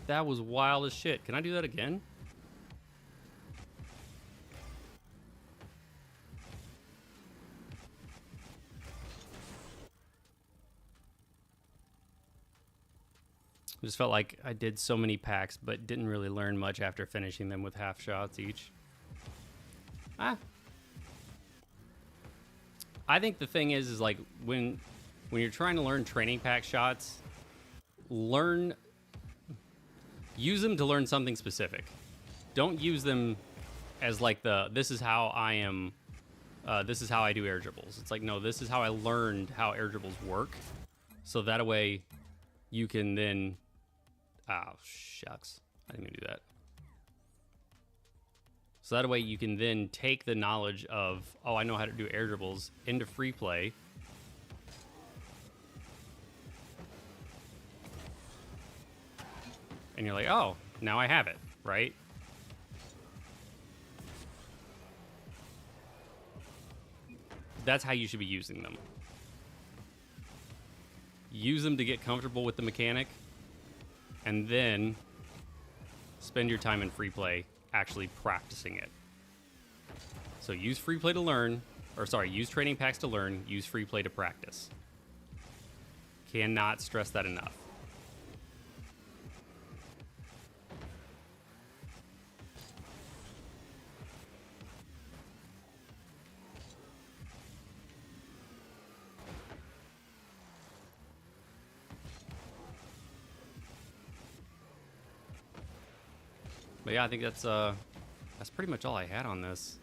That was wild as shit. Can I do that again? I just felt like I did so many packs, but didn't really learn much after finishing them with half shots each. I think the thing is like when you're trying to learn training pack shots, use them to learn something specific. Don't use them as like this is how I am, this is how I do air dribbles. It's like, no, this is how I learned how air dribbles work. So that way you can then, oh, shucks. I didn't mean to do that. So that way you can then take the knowledge of, oh, I know how to do air dribbles into free play. And you're like, oh, now I have it, right? That's how you should be using them. Use them to get comfortable with the mechanic, and then spend your time in free play actually practicing it. So use free play to learn, or sorry, use training packs to learn, use free play to practice. Cannot stress that enough. But yeah, I think that's pretty much all I had on this.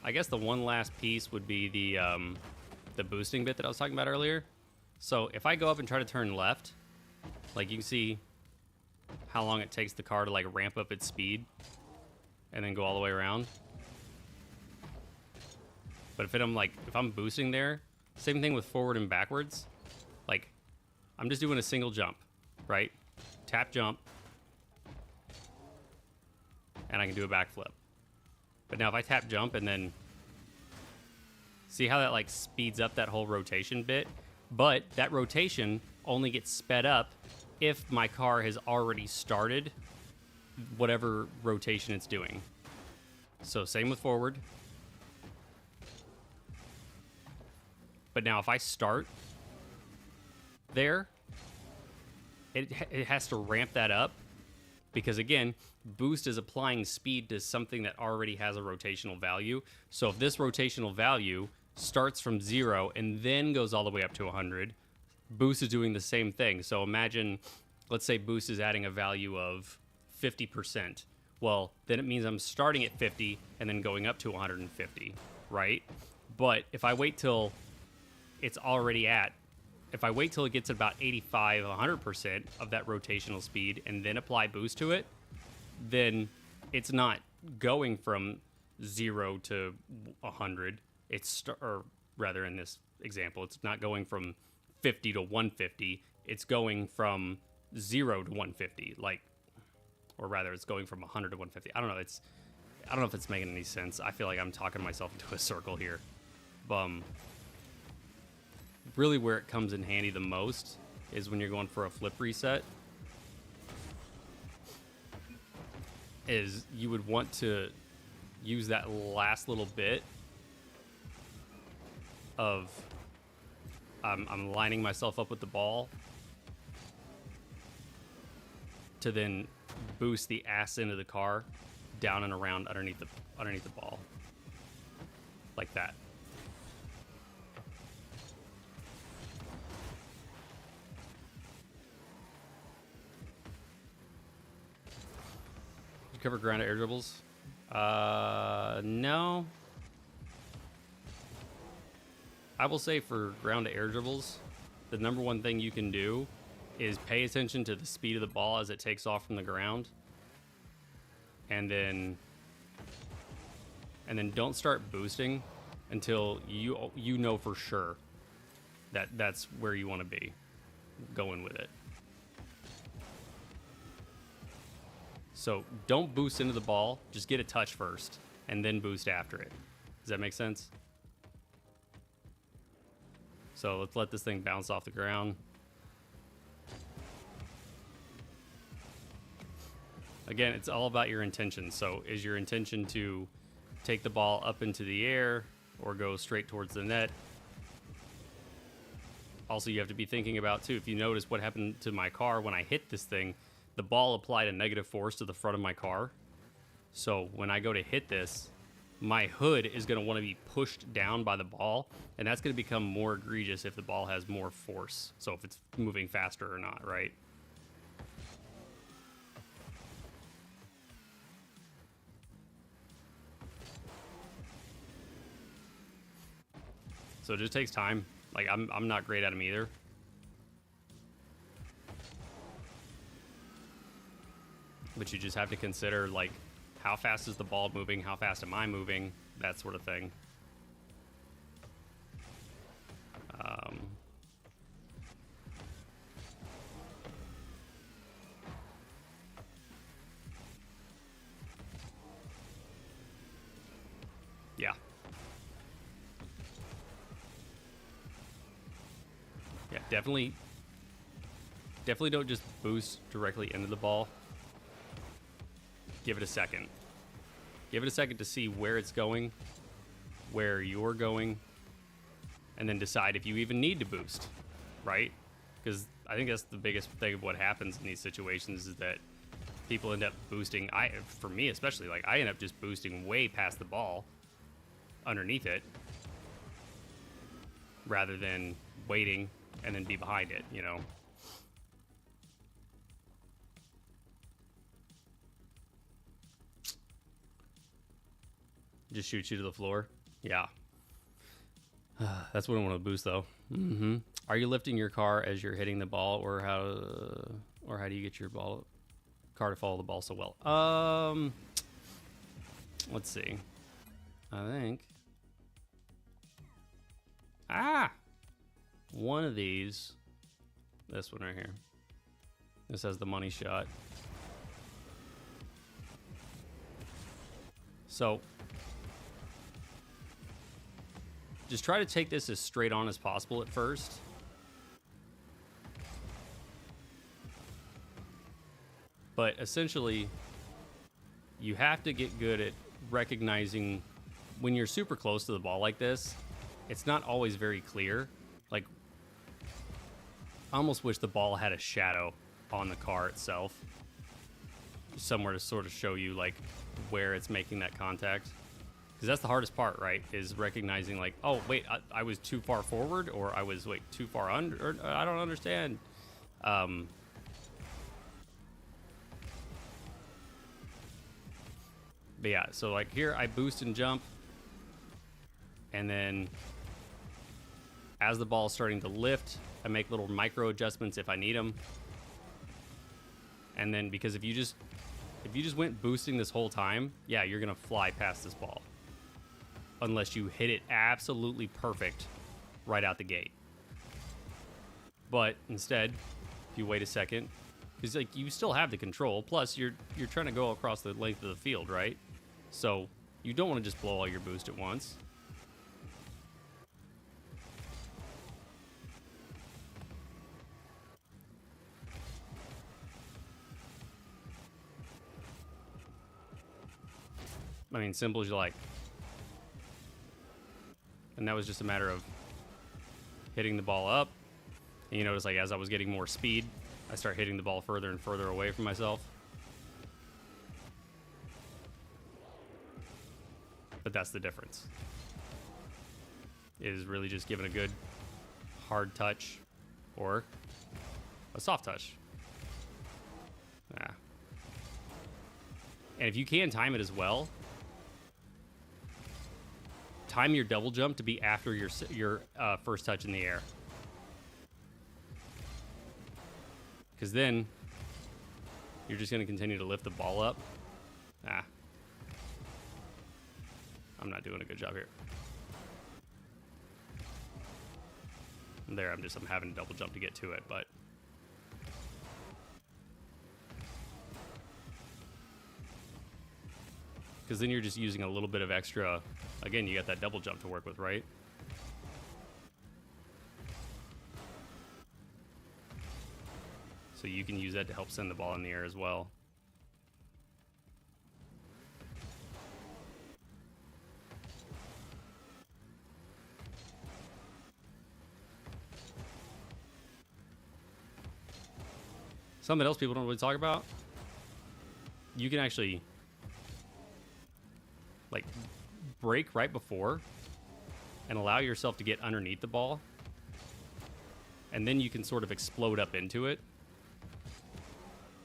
I guess the one last piece would be the boosting bit that I was talking about earlier. So if I go up and try to turn left, like you can see how long it takes the car to like ramp up its speed and then go all the way around. But if I'm boosting there, same thing with forward and backwards. Like I'm just doing a single jump, right? Tap jump, and I can do a backflip. But now if I tap jump and then see how that like speeds up that whole rotation bit, but that rotation only gets sped up if my car has already started whatever rotation it's doing. So same with forward. But now if I start there, it has to ramp that up because, again, boost is applying speed to something that already has a rotational value. So if this rotational value starts from 0 and then goes all the way up to 100, boost is doing the same thing. So imagine, let's say boost is adding a value of 50%. Well, then it means I'm starting at 50 and then going up to 150, right? But if I wait till it's already at, if I wait till it gets about 85, 100% of that rotational speed and then apply boost to it, then it's not going from 0 to 100. Or rather in this example, it's not going from 50 to 150. It's going from 0 to 150. Or rather, it's going from 100 to 150. I don't know. I don't know if it's making any sense. I feel like I'm talking myself into a circle here. Really where it comes in handy the most is when you're going for a flip reset, is you would want to use that last little bit of I'm lining myself up with the ball to then boost the ass into the car down and around underneath the ball. Like that. Did you cover ground to air dribbles? No. I will say for ground to air dribbles, the number one thing you can do is pay attention to the speed of the ball as it takes off from the ground. And then don't start boosting until you know for sure that that's where you want to be going with it. So don't boost into the ball, just get a touch first and then boost after it. Does that make sense? So let's let this thing bounce off the ground. Again, it's all about your intention. So is your intention to take the ball up into the air or go straight towards the net? Also, you have to be thinking about, too, if you notice what happened to my car when I hit this thing, the ball applied a negative force to the front of my car. So when I go to hit this, my hood is going to want to be pushed down by the ball, and that's going to become more egregious if the ball has more force. So if it's moving faster or not, right? So it just takes time. Like, I'm not great at them either. But you just have to consider, like, how fast is the ball moving? How fast am I moving? That sort of thing. Yeah. Yeah, definitely don't just boost directly into the ball. Give it a second. Give it a second to see where it's going, where you're going, and then decide if you even need to boost, right? Because I think that's the biggest thing of what happens in these situations is that people end up boosting. For me especially, like I end up just boosting way past the ball underneath it rather than waiting and then be behind it, you know? Just shoot you to the floor. Yeah. That's what I want to boost, though. Mm-hmm. Are you lifting your car as you're hitting the ball, or how do you get your car to follow the ball so well? Let's see. I think. One of these. This one right here. This has the money shot. So just try to take this as straight on as possible at first. But essentially, you have to get good at recognizing when you're super close to the ball like this, it's not always very clear. Like, I almost wish the ball had a shadow on the car itself. Somewhere to sort of show you, like, where it's making that contact. Because that's the hardest part, right? Is recognizing, like, oh, wait, I was too far forward, or I was, wait, too far under, or I don't understand. But yeah, so, like, here I boost and jump. And then as the ball is starting to lift, I make little micro adjustments if I need them. And then because if you just went boosting this whole time, yeah, you're going to fly past this ball. Unless you hit it absolutely perfect right out the gate. But instead, if you wait a second, because like you still have the control, plus you're trying to go across the length of the field, right? So you don't want to just blow all your boost at once. I mean, simple as you like. And that was just a matter of hitting the ball up. And you notice, like, as I was getting more speed, I start hitting the ball further and further away from myself. But that's the difference. It is really just giving a good hard touch or a soft touch. Yeah. And if you can time it as well, time your double jump to be after your first touch in the air. Because then you're just going to continue to lift the ball up. I'm not doing a good job here. There, I'm having to double jump to get to it, but because then you're just using a little bit of extra. Again, you got that double jump to work with, right? So you can use that to help send the ball in the air as well. Something else people don't really talk about, you can actually like break right before and allow yourself to get underneath the ball, and then you can sort of explode up into it,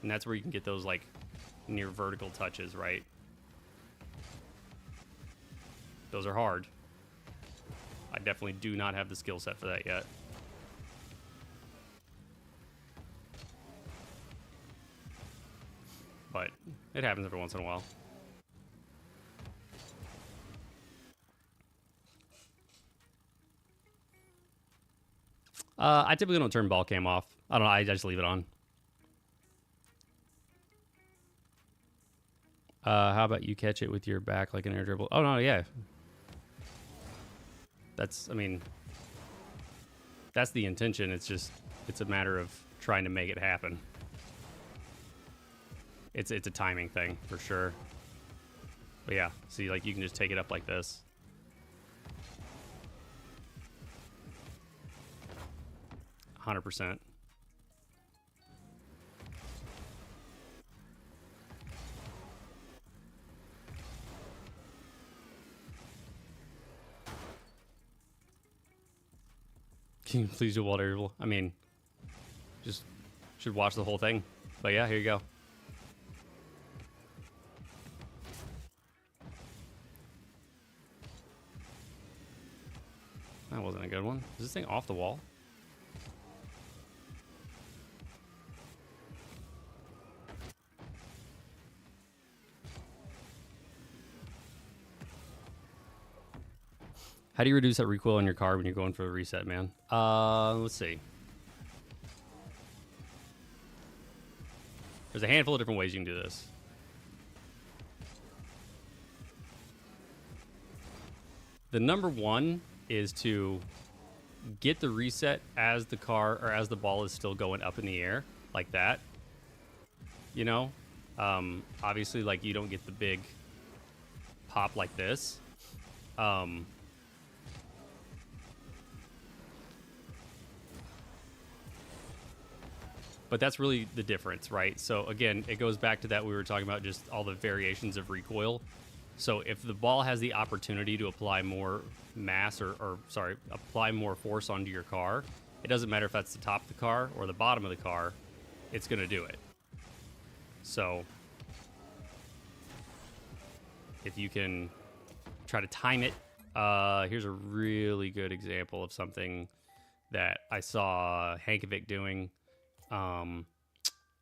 and that's where you can get those like near vertical touches, right? Those are hard. I definitely do not have the skill set for that yet. But it happens every once in a while. I typically don't turn ball cam off. I don't know. I just leave it on. How about you catch it with your back like an air dribble? Oh, no, yeah. That's, I mean, that's the intention. It's just, it's a matter of trying to make it happen. It's a timing thing for sure. But yeah, see, like you can just take it up like this. %. Can you please do wall dribble? I mean, just should watch the whole thing. But yeah, here you go. That wasn't a good one. Is this thing off the wall? How do you reduce that recoil on your car when you're going for a reset, man? Let's see. There's a handful of different ways you can do this. The number one is to get the reset as the car or as the ball is still going up in the air like that. You know, obviously, like you don't get the big pop like this. But that's really the difference, right? So again, it goes back to that we were talking about, just all the variations of recoil. So if the ball has the opportunity to apply more mass or apply more force onto your car, it doesn't matter if that's the top of the car or the bottom of the car, it's going to do it. So if you can try to time it, here's a really good example of something that I saw Hankovic doing, and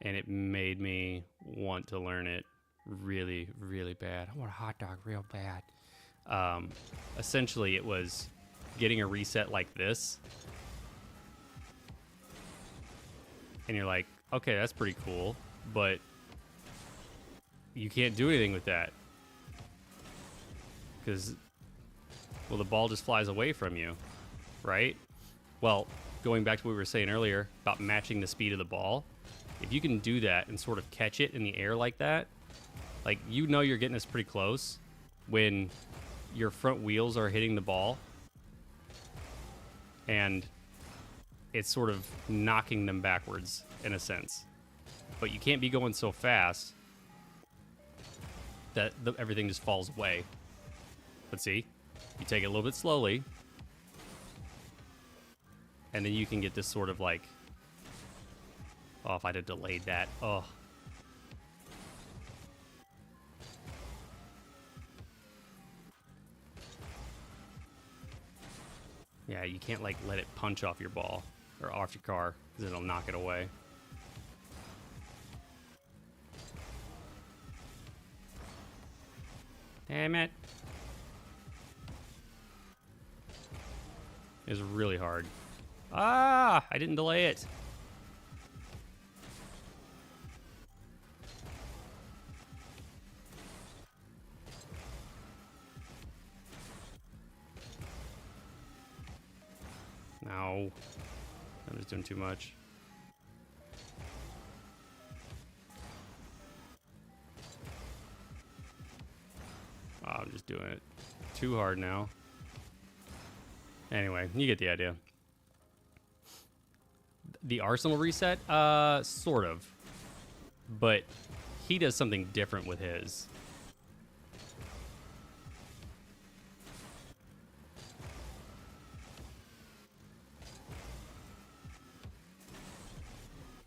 it made me want to learn it really, really bad. I want a hot dog real bad. Essentially, it was getting a reset like this. And you're like, okay, that's pretty cool, but you can't do anything with that. Because, well, the ball just flies away from you, right? Well, going back to what we were saying earlier about matching the speed of the ball, if you can do that and sort of catch it in the air like that, like, you know you're getting this pretty close when your front wheels are hitting the ball. And it's sort of knocking them backwards in a sense. But you can't be going so fast that everything just falls away. But see, you take it a little bit slowly, and then you can get this sort of like, oh, if I'd have delayed that, oh. Yeah, you can't like let it punch off your ball or off your car because it'll knock it away. Damn it. It's really hard. Ah, I didn't delay it. No. I'm just doing too much. Oh, I'm just doing it too hard now. Anyway, you get the idea. The Arsenal reset? Sort of. But he does something different with his.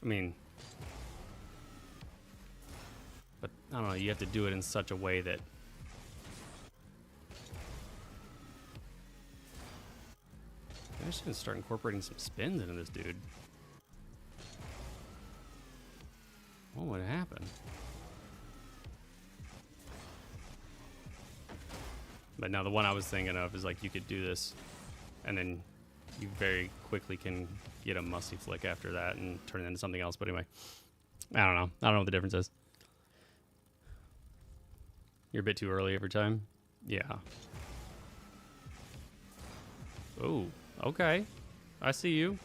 I mean, but I don't know, you have to do it in such a way that I should start incorporating some spins into this dude. What would happen? But now the one I was thinking of is like you could do this and then you very quickly can get a musty flick after that and turn it into something else. But anyway, I don't know. I don't know what the difference is. You're a bit too early every time. Yeah. Oh, okay. I see you.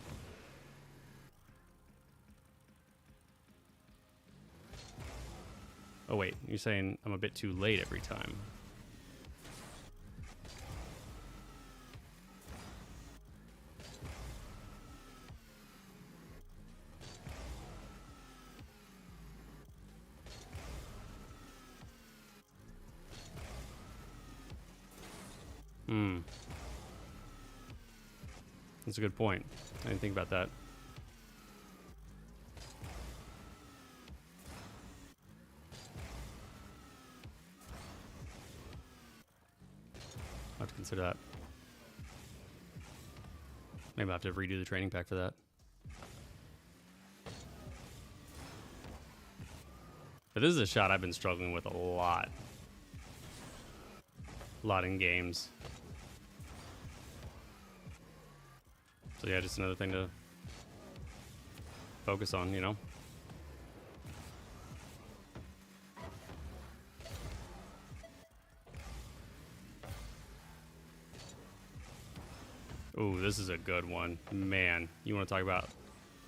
Oh, wait. You're saying I'm a bit too late every time. That's a good point. I didn't think about that. I'll have to consider that. Maybe I'll have to redo the training pack for that. But this is a shot I've been struggling with a lot. A lot in games. So yeah, just another thing to focus on, you know? Ooh, this is a good one. Man, you want to talk about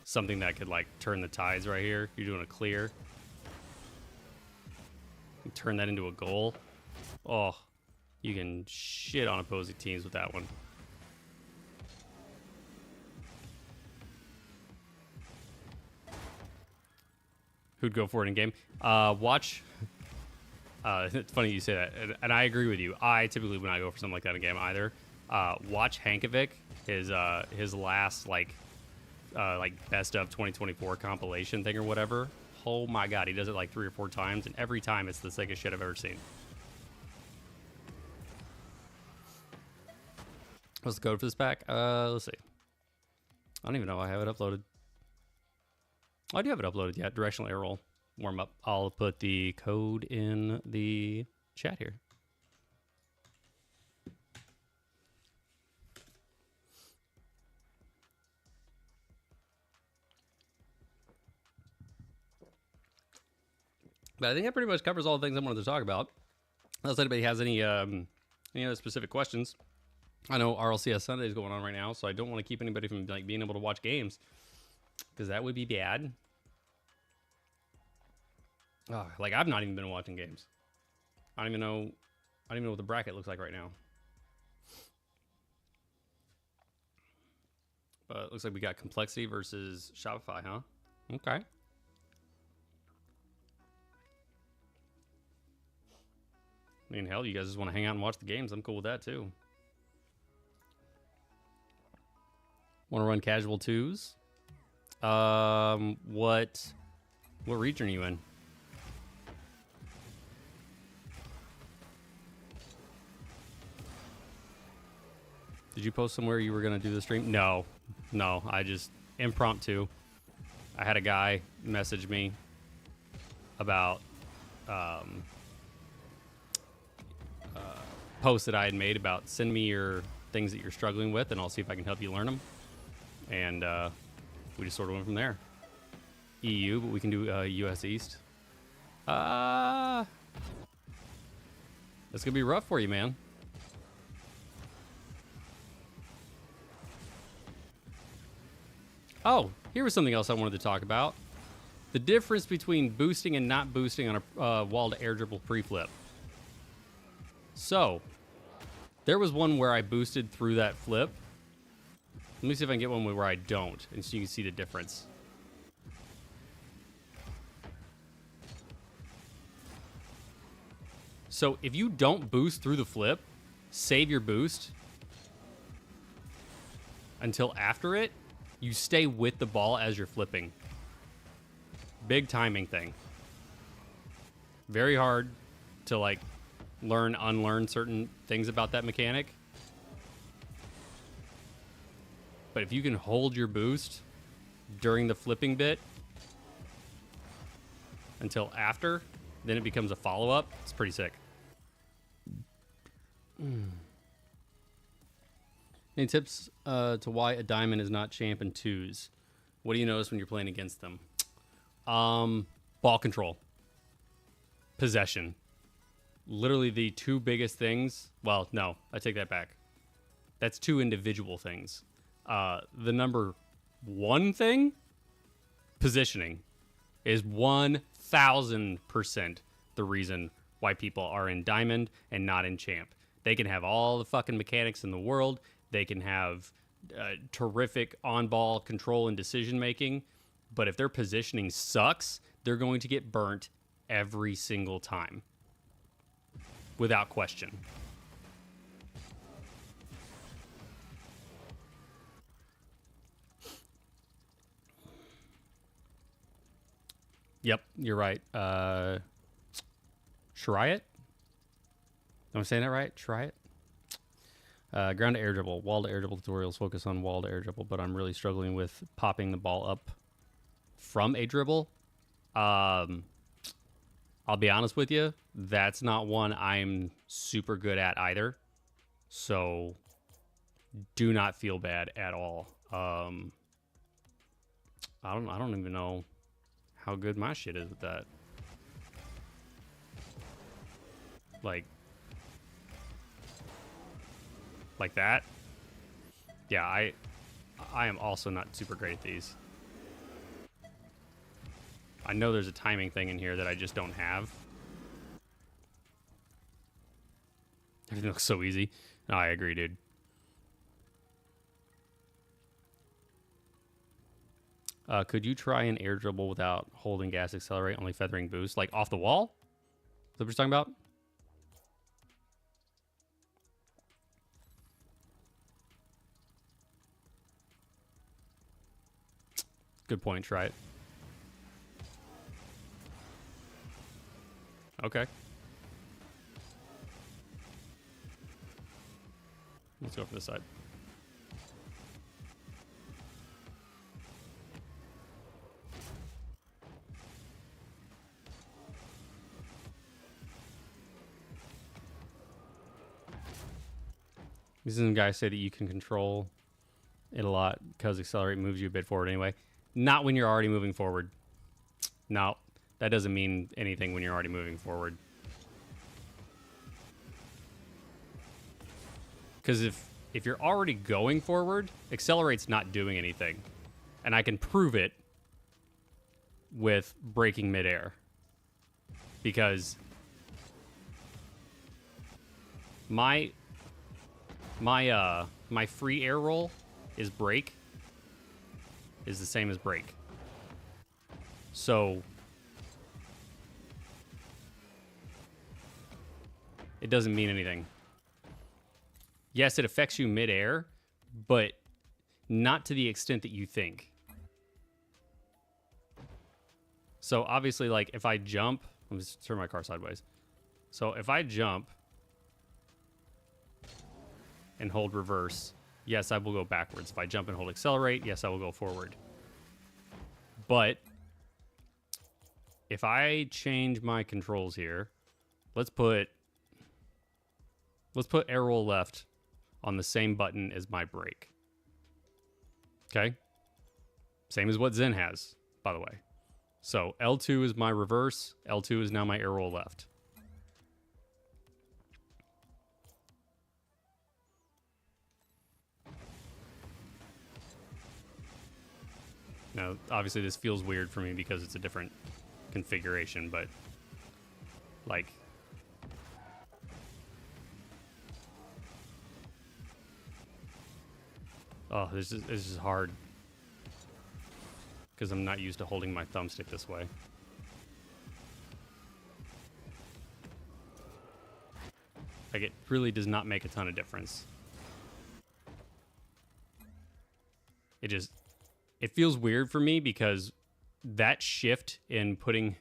something that could, like, turn the tides right here? You're doing a clear. You turn that into a goal. Oh, you can shit on opposing teams with that one. Who'd go for it in game? Watch. It's funny you say that, and I agree with you. I typically, when I go for something like that in game either, watch Hankovic, his last like best of 2024 compilation thing or whatever. Oh my god, he does it like 3 or 4 times, and every time it's the sickest shit I've ever seen. What's the code for this pack? Let's see. I don't even know. I have it uploaded. I do have it uploaded, yeah. Directional air roll warm up. I'll put the code in the chat here. But I think that pretty much covers all the things I wanted to talk about. Unless anybody has any other specific questions. I know RLCS Sunday is going on right now, so I don't want to keep anybody from like being able to watch games because that would be bad. Oh, like I've not even been watching games. I don't even know what the bracket looks like right now. But it looks like we got complexity versus Shopify, huh? Okay. I mean, hell, you guys just want to hang out and watch the games. I'm cool with that, too. Want to run casual twos? What region are you in? Did you post somewhere you were going to do the stream? No, I just impromptu. I had a guy message me about posts that I had made about send me your things that you're struggling with, and I'll see if I can help you learn them. And we just sort of went from there. EU, but we can do US East. That's gonna be rough for you, man. Oh, here was something else I wanted to talk about. The difference between boosting and not boosting on a wall to air dribble pre-flip. So, there was one where I boosted through that flip. Let me see if I can get one where I don't, and so you can see the difference. So if you don't boost through the flip, save your boost until after it, you stay with the ball as you're flipping. Big timing thing. Very hard to like learn, unlearn certain things about that mechanic. But if you can hold your boost during the flipping bit until after, then it becomes a follow-up. It's pretty sick. Any tips to why a diamond is not champ in twos? What do you notice when you're playing against them? Ball control. Possession. Literally the two biggest things. Well, no, I take that back. That's two individual things. The number one thing, positioning, is 1,000% the reason why people are in diamond and not in champ. They can have all the fucking mechanics in the world. They can have terrific on-ball control and decision-making. But if their positioning sucks, they're going to get burnt every single time. Without question. Yep, you're right. Shriat? Am I saying that right? Shriat? Ground to air dribble. Wall to air dribble tutorials focus on wall to air dribble, but I'm really struggling with popping the ball up from a dribble. I'll be honest with you. That's not one I'm super good at either. So do not feel bad at all. I don't even know how good my shit is with that. Like that. Yeah, I am also not super great at these. I know there's a timing thing in here that I just don't have. Everything looks so easy. No, I agree, dude. Could you try an air dribble without holding gas accelerate, only feathering boost? Like off the wall? Is that what you're talking about? Good point, try it. Okay. Let's go for this side. These guys say that you can control it a lot because accelerate moves you a bit forward anyway. Not when you're already moving forward. No, that doesn't mean anything when you're already moving forward. Because if you're already going forward, accelerate's not doing anything. And I can prove it with braking midair. Because my free air roll is brake, is the same as brake. So it doesn't mean anything. Yes, it affects you midair, but not to the extent that you think. So obviously, like, if I jump, let me just turn my car sideways. So if I jump and hold reverse, yes, I will go backwards. If I jump and hold accelerate, yes, I will go forward. But if I change my controls here, let's put air roll left on the same button as my brake. Okay? Same as what Zen has, by the way. So L2 is my reverse, L2 is now my air roll left. Now, obviously this feels weird for me because it's a different configuration, but like, oh, this is hard because I'm not used to holding my thumbstick this way. Like, it really does not make a ton of difference. It feels weird for me because that shift in putting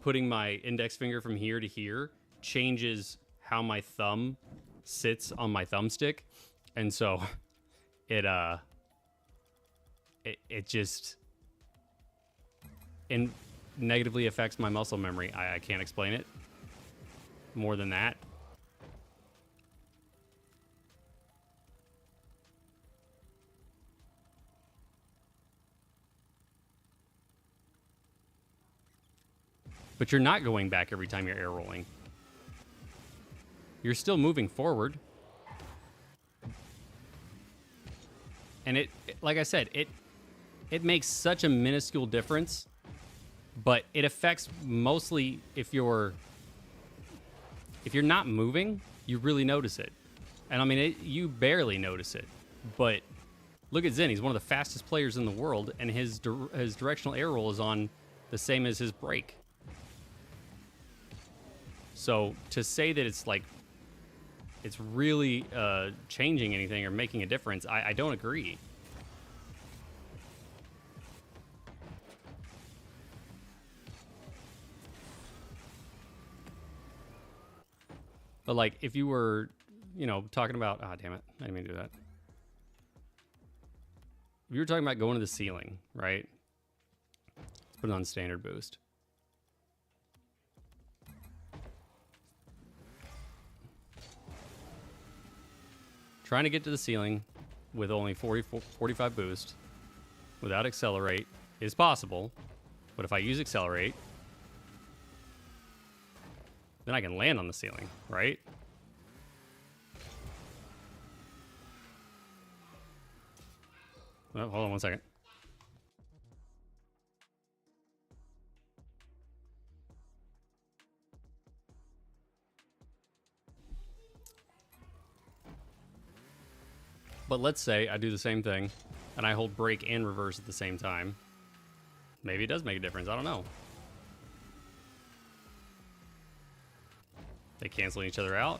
my index finger from here to here changes how my thumb sits on my thumbstick. And so it just negatively affects my muscle memory. I can't explain it more than that. But you're not going back every time you're air rolling. You're still moving forward. And it like I said, it makes such a minuscule difference, but it affects mostly if you're not moving, you really notice it. And I mean, you barely notice it. But look at Zen, he's one of the fastest players in the world, and his directional air roll is on the same as his brake. So to say that it's like, it's really changing anything or making a difference, I don't agree. But like, if you were, talking about, damn it, I didn't mean to do that. If you were talking about going to the ceiling, right? Let's put it on standard boost. Trying to get to the ceiling with only 45 boost without accelerate is possible. But if I use accelerate, then I can land on the ceiling, right? Oh, hold on one second. But let's say I do the same thing and I hold brake and reverse at the same time. Maybe it does make a difference. I don't know. They cancel each other out.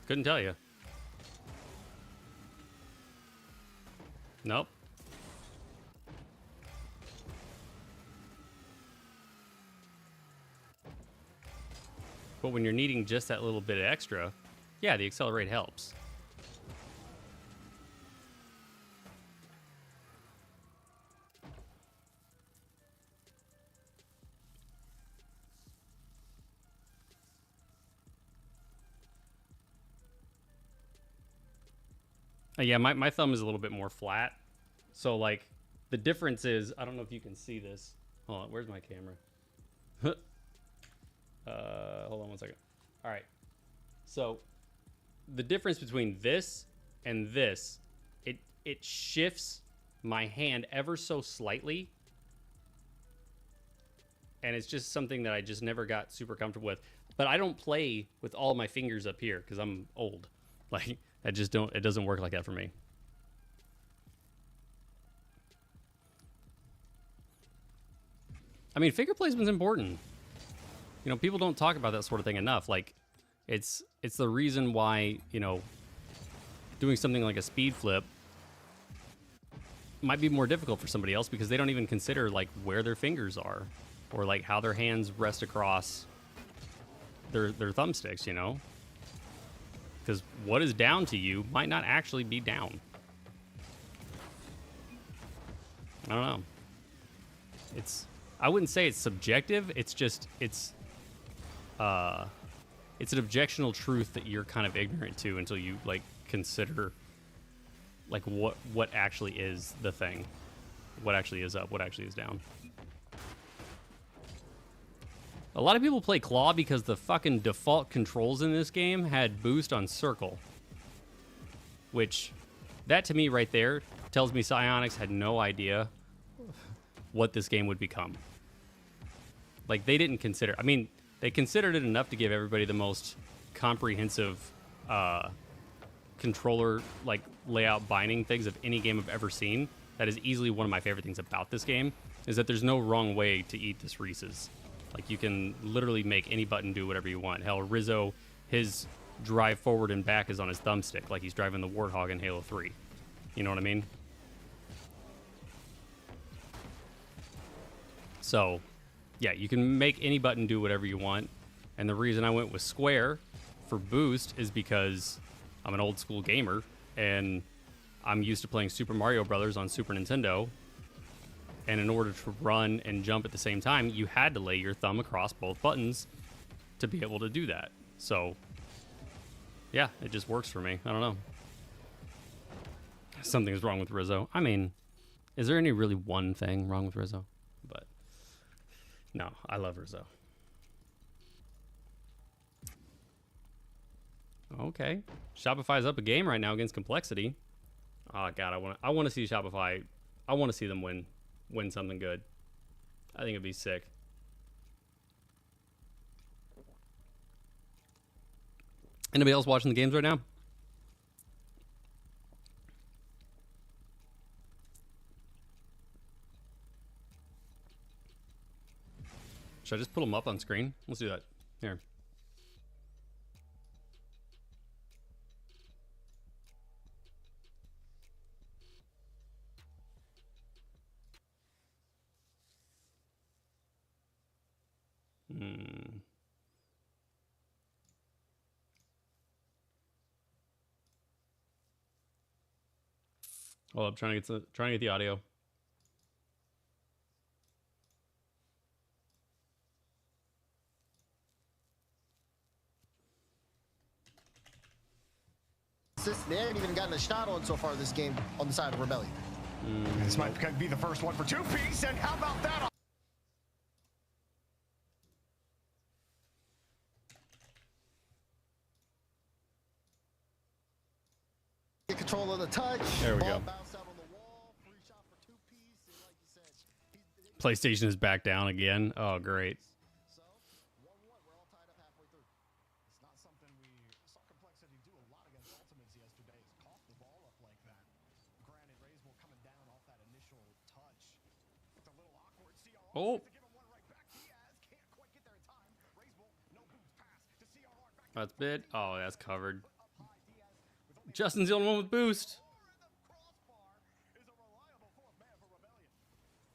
Couldn't tell you. Nope. But when you're needing just that little bit extra, yeah, the accelerate helps. Yeah, my thumb is a little bit more flat. So, like, the difference is, I don't know if you can see this. Hold on, where's my camera? Hold on one second. All right. So, the difference between this and this, it shifts my hand ever so slightly. And it's just something that I just never got super comfortable with. But I don't play with all my fingers up here because I'm old. Like, it doesn't work like that for me. I mean, finger placement's important. You know, people don't talk about that sort of thing enough. Like, it's the reason why, you know, doing something like a speed flip might be more difficult for somebody else because they don't even consider, like, where their fingers are or, like, how their hands rest across their thumbsticks, you know? Because what is down to you might not actually be down. I don't know. I wouldn't say it's subjective. It's just, it's an objectional truth that you're kind of ignorant to until you, like, consider, like, what actually is the thing. What actually is up, what actually is down. A lot of people play claw because the fucking default controls in this game had boost on circle. Which, that to me right there tells me Psyonix had no idea what this game would become. Like, they didn't consider... I mean, they considered it enough to give everybody the most comprehensive controller, like, layout binding things of any game I've ever seen. That is easily one of my favorite things about this game, is that there's no wrong way to eat this Reese's. Like, you can literally make any button do whatever you want. Hell, Rizzo, his drive forward and back is on his thumbstick, like he's driving the Warthog in Halo 3. You know what I mean? So, yeah, you can make any button do whatever you want. And the reason I went with square for boost is because I'm an old school gamer, and I'm used to playing Super Mario Brothers on Super Nintendo. And in order to run and jump at the same time, you had to lay your thumb across both buttons to be able to do that. So, yeah, it just works for me. I don't know. Something's wrong with Rizzo. I mean, is there any really one thing wrong with Rizzo? But, no, I love Rizzo. Okay. Shopify's up a game right now against Complexity. Oh, God, I want to see Shopify. I want to see them win something good. I think it'd be sick. Anybody else watching the games right now? Should I just put them up on screen? Let's do that. Here. Well, I'm trying to get the audio. They haven't even gotten a shot on so far this game on the side of Rebellion. This might be the first one for 2-piece, and how about that? Get control of the touch. There we go. Bounce out on the wall. Free shot for 2-piece. And like you said, PlayStation is back down again. Oh, great. So, 1-1. We're all tied up halfway through. It's not something we saw Complexity do a lot against Ultimates yesterday. Is cough the ball up like that. Granted, Raisable coming down off that initial touch. It's a little awkward. CRR Oh. to give him one right back. Diaz can't quite get there in time. Raisable, no boost pass to CRR. Back That's bit. Oh, that's covered. Justin's the only one with boost. is a reliable fourth man for Rebellion.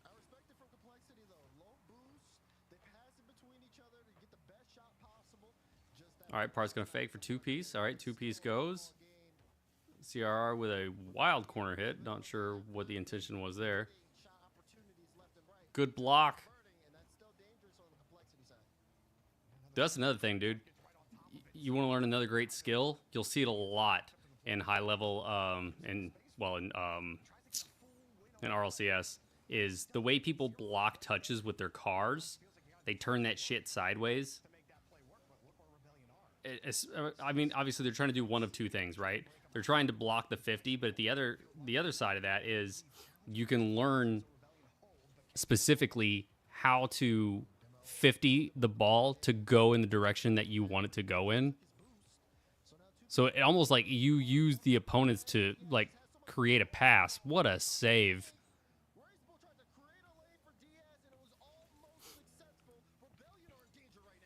I respect it from Complexity, though. Low boost. They pass it between each other to get the best shot possible. Just that. All right, Part's going to fake for 2-piece. All right, 2-piece goes. CRR with a wild corner hit. Not sure what the intention was there. Shot opportunities left and right. Good block. And that's still dangerous on the Complexity side. That's another thing, dude. You want to learn another great skill? You'll see it a lot in high level, in RLCS, is the way people block touches with their cars. They turn that shit sideways. I mean, obviously they're trying to do one of two things, right? They're trying to block the 50, but the other side of that is you can learn specifically how to 50 the ball to go in the direction that you want it to go in. So it almost like you use the opponents to like create a pass. What a save. Raceball tried to create a lane for Diaz, and it was almost successful. Rebellion are in danger right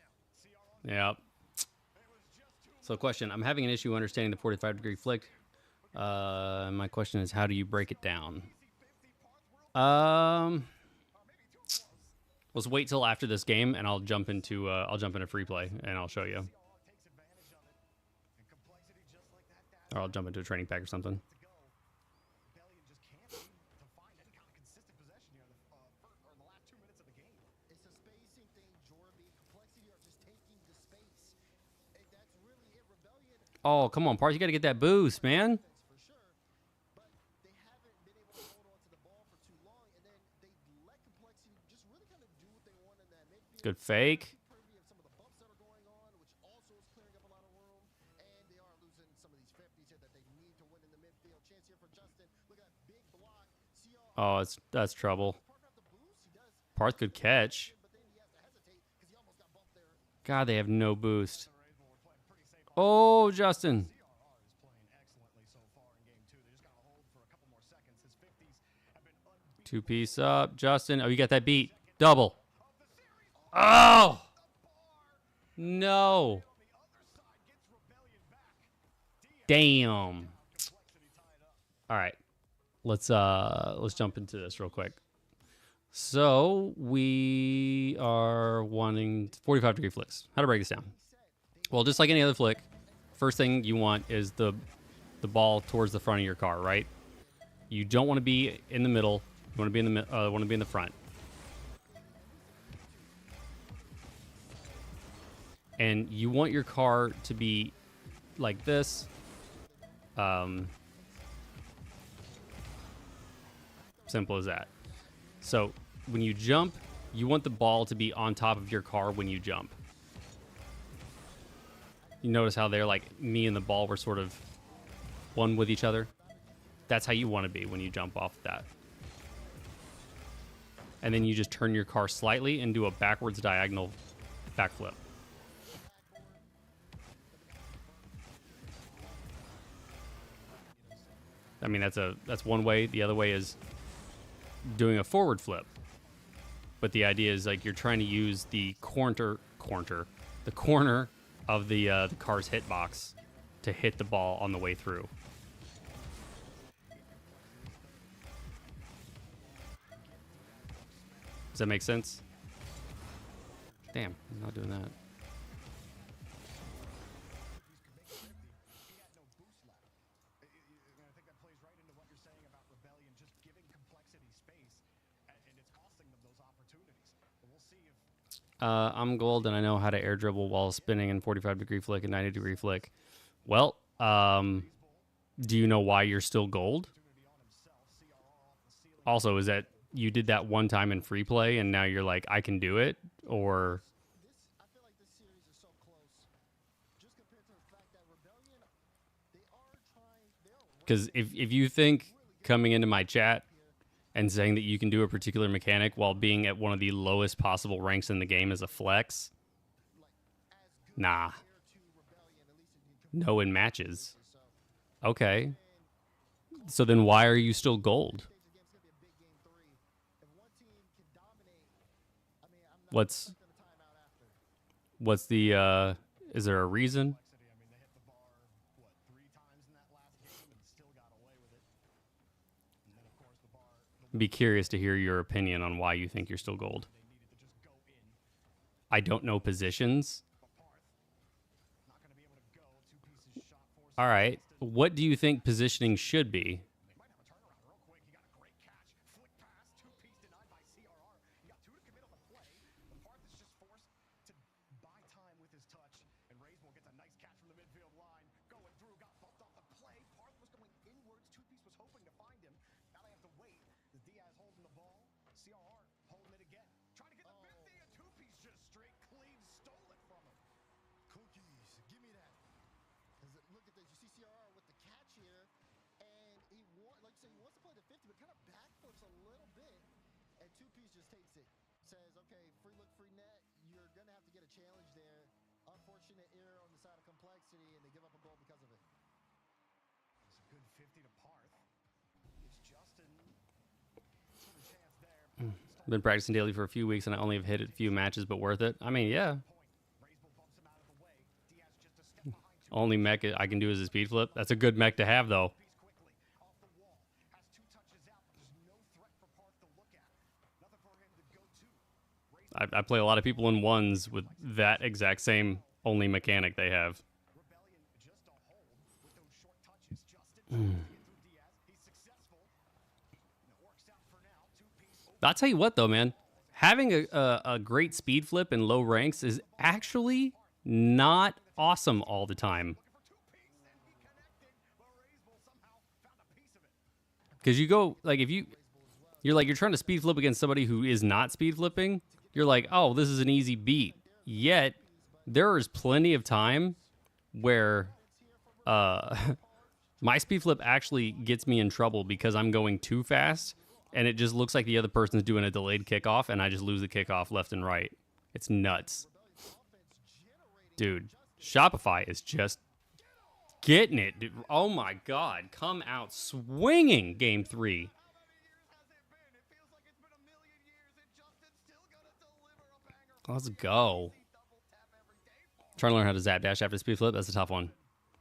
now. Yep. So question, I'm having an issue understanding the 45-degree flick. My question is, how do you break it down? Let's wait till after this game, and I'll jump into free play, and I'll show you. Or I'll jump into a training pack or something. Rebellion just can't seem to find any kind of consistent possession here the last 2 minutes of the game. It's a spacing thing, Jorby. Complexity are just taking the space. And that's really it. Rebellion Oh, come on, Parth. You got to get that boost, man. for sure, but they haven't been able to hold on to the ball for too long, and then they let Complexity just really kind of do what they want in that midfield. Good fake. Privy of some of the bumps that are going on, which also is clearing up a lot of room, and they are losing some of these 50s here that they need to win in the midfield. Chance here for Justin. Look at that big block. Oh, that's trouble. Parker have the boost. He does, Parth could catch. but then he has to hesitate because he almost got bumped there. God, they have no boost. Oh, Justin. CRR is playing excellently so far in game 2. They just got to hold for a couple more seconds. His 50s have been unbeaten. Two-piece up. Justin. Oh, you got that beat. Double. Oh! No. Damn. All right. Let's jump into this real quick. So we are wanting 45-degree flicks. How to break this down? Well, just like any other flick, first thing you want is the ball towards the front of your car, right? You don't want to be in the middle. You want to be in the front. And you want your car to be like this. Simple as that. So when you jump, you want the ball to be on top of your car when you jump. You notice how they're like me and the ball were sort of one with each other? That's how you want to be when you jump off that. And then you just turn your car slightly and do a backwards diagonal backflip. I mean, that's one way. The other way is doing a forward flip. But the idea is like you're trying to use the corner of the car's hitbox to hit the ball on the way through. Does that make sense? Damn, I'm not doing that. He had no boost left. And I think that plays right into what you're saying about Rebellion just giving Complexity space, and it's costing them those opportunities. But we'll see if I'm gold and I know how to air dribble while spinning in 45-degree flick and 90-degree flick. Well, do you know why you're still gold? Also, is that you did that one time in free play and now you're like, I can do it? Or I feel like this series is so close, just compared to the fact that Rebellion, they are trying. because if you think coming into my chat and saying that you can do a particular mechanic while being at one of the lowest possible ranks in the game is a flex, nah. No in matches. Okay. So then why are you still gold? What's the is there a reason? Complexity, I mean, they hit the bar, 3 times in that last game and still got away with it. And then, of course, the bar, Be curious to hear your opinion on why you think you're still gold. they needed to just go in. I don't know positions. But Parth, not going to be able to go. 2 pieces shot force. All right. What do you think positioning should be? They might have a turnaround real quick. He got a great catch. Flick pass. 2-piece denied by CRR. He got 2 to commit on the play. But Parth is just forced to buy time with his touch. And Raysmore gets a nice catch from the midfield line. Going through. Got bumped off the play. Parth was going inwards. 2-piece was hoping to find him. Now they have to wait. As Diaz holding the ball. CRR holding it again. Trying to get the 50. And 2-piece just straight clean stole it from him. Cookies, give me that. 'Cause look at this. You see CRR with the catch here, and he like you said, he wants to play the 50, but kind of backflips a little bit, and 2-piece just takes it. Says, okay, free look, free net. you're going to have to get a challenge there. Unfortunate error on the side of complexity, and they give up a goal because of it. It's a good 50 to Parth. It's Justin. Sort of chance there. I've been practicing daily for a few weeks, and I only have hit a few matches, but worth it. I mean, yeah. Raisel bumps him out of the way. Diaz just a step behind two Only mech I can do is a speed flip. That's a good mech to have, though. piece quickly. Off the wall. Has 2 touches out, but there's no threat for Parth to look at. Nothing for him to go to. I play a lot of people in ones with that exact same only mechanic they have. Rebellion just a hold with those short touches. Justin tries to get through Diaz. He's successful. And it works out for now. 2-piece I'll tell you what, though, man. Having a great speed flip in low ranks is actually not awesome all the time. for 2-piece, and he connected, but Raisel somehow found a piece of it. Because you go, like, if you're trying to speed flip against somebody who is not speed flipping, you're like, oh, this is an easy beat. Yet, there is plenty of time where my speed flip actually gets me in trouble because I'm going too fast, and it just looks like the other person's doing a delayed kickoff, and I just lose the kickoff left and right. It's nuts. Dude, Shopify is just getting it. Dude. Oh my God. Come out swinging game 3. Let's go. Trying to learn how to zap dash after speed flip. That's a tough one.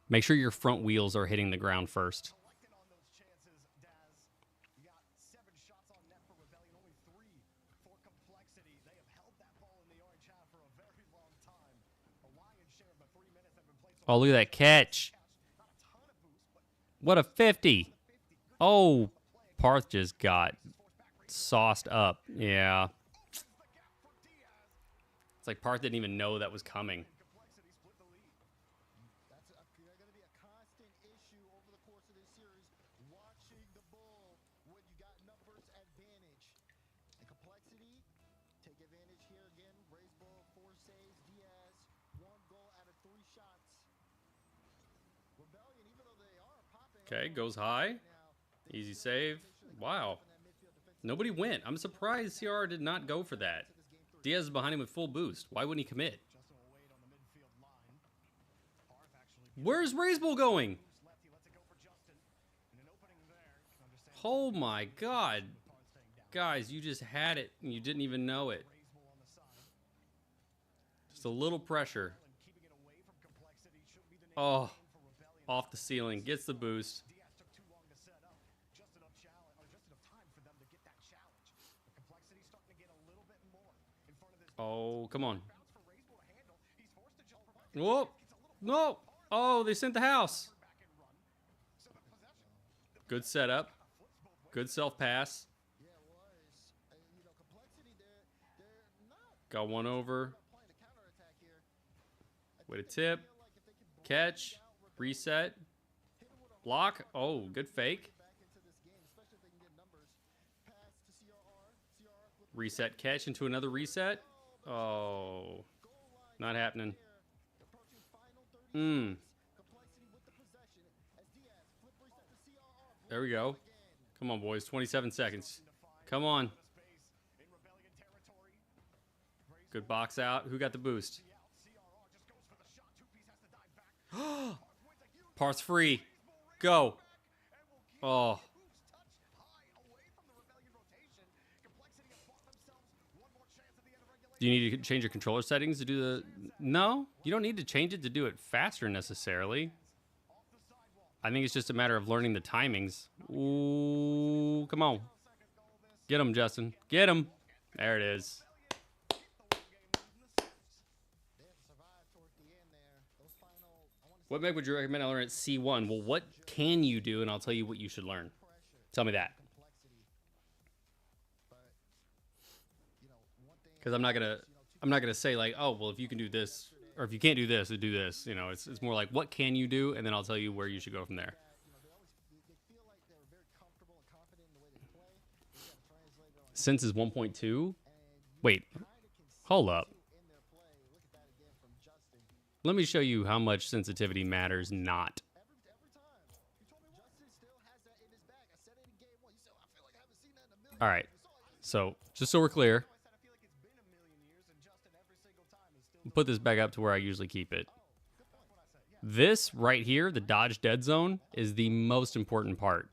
Make sure your front wheels are hitting the ground first. Collected on those chances, Daz. You got 7 shots on net for Rebellion, only 3 for Complexity. They have held that ball in the orange half for a very long time. A lion's share of the 3 minutes have been played. So Oh, look at that catch. not a ton of boost, but What a 50. Oh, Parth just got sauced up. Yeah. It's like Parth didn't even know that was coming. Complexity split the lead. That's going to be a constant issue over the course of this series. Watching the bull when you got numbers advantage. And complexity, take advantage here again. Raise bull, 4 saves. Diaz, 1 goal out of 3 shots. Rebellion, even though they are popping. Okay, goes high. Easy save. Wow. Nobody went. I'm surprised CR did not go for that. Diaz is behind him with full boost. Why wouldn't he commit? Justin will wait on the midfield line. Parth actually Where's Raisel going? boost left. He lets it go for Justin. And an opening there. Can understand Oh my God. Parth staying down. Guys, you just had it and you didn't even know it. Raisel on the side. Just a little pressure. And keeping it away from Complexity should be the name Oh, for Rebellion. off the ceiling. Gets the boost. Diaz took too long to set up. Just enough challenge, or just enough time for them to get that challenge. The Complexity starting to get a little bit more in front of this. Oh, come on. Bounce for Raisel to handle. He's forced to jump back. Whoa. No. Oh, they sent the house. Back and run. So the possession. Good setup. Good self pass. Yeah, it was. Complexity, they're not Got one over. playing a counterattack here. Way to tip. Feel like if they could Catch. Reset. Block. Oh, good fake. back into this game, especially if they can get numbers. Pass to CRR. CRR with Reset catch into another reset. Oh, not happening. approaching final 30 Mm. Complexity with the possession as Diaz flip reset to CRR. There we go. Come on, boys. 27 seconds. Come on. Space in Rebellion territory. Good box out. Who got the boost? Out. CRR just goes for the shot. 2-piece has to dive back. Parth wins a huge Parts free. Go. Oh, boost touch high away from the Rebellion rotation. Complexity have bought themselves one more chance at the end of regulation. do you need to change your controller settings to do the... No, you don't need to change it to do it faster necessarily. Off the sidewalk. I think it's just a matter of learning the timings. Ooh, come on. Get him, Justin. Get him. There it is. They have to survive towards the end there. Those final, I want to What mech would you recommend I learn at C1? Well, what can you do, and I'll tell you what you should learn. Tell me that. complexity. But one thing Because I'm not gonna say like, oh, well, if you can do this, or if you can't do this, then do this. You know, it's more like, what can you do, and then I'll tell you where you should go from there. they feel like they're very comfortable and confident in the way they play. You got to translate it on Sense is 1.2. Wait, hold up. in their play. Look at that again from Justin. Let me show you how much sensitivity matters not. Every time. You told me Justin still has that in his bag. I said it in game 1. You said, I feel like I haven't seen that in a million. All right. So just so we're clear, I said I feel like it's been a million years, and Justin every single Put this back up to where I usually keep it. This right here, the dodge dead zone, is the most important part.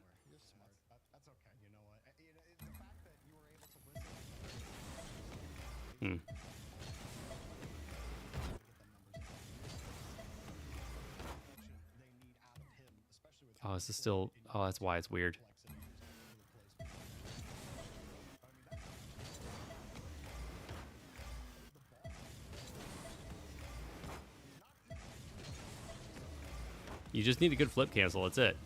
Oh, this is still... Oh, that's why it's weird. You just need a good flip cancel. That's it.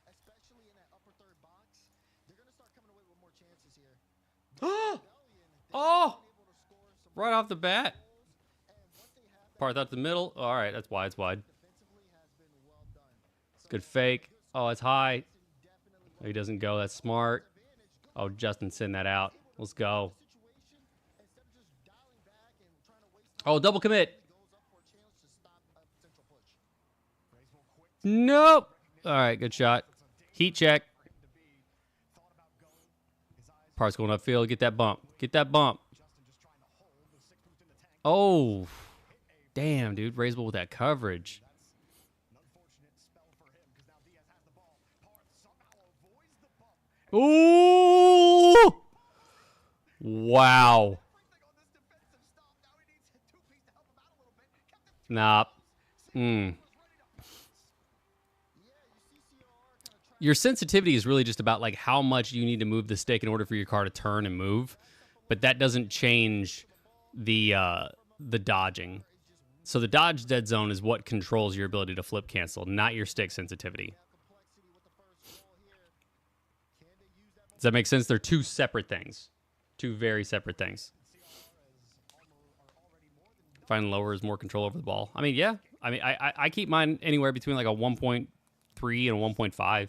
Especially in that upper third box, they're going to start coming away with more chances here. Oh! Right off the bat. Part out the middle. All right, that's wide. It's wide. Good fake. Oh, it's high. Oh, he doesn't go. That's smart. Oh, Justin, send that out. Let's go. Oh, double commit. Nope. All right, good shot. Heat check. Part's going upfield. Get that bump. Get that bump. Oh, damn, dude. Raisable with that coverage. Ooh! Wow. Nah. Your sensitivity is really just about like how much you need to move the stick in order for your car to turn and move, but that doesn't change the dodging. So the dodge dead zone is what controls your ability to flip cancel, not your stick sensitivity. Does that make sense? They're two separate things. Two very separate things. Find lower is more control over the ball. I mean, yeah. I mean, I keep mine anywhere between like a 1.3 and a 1.5.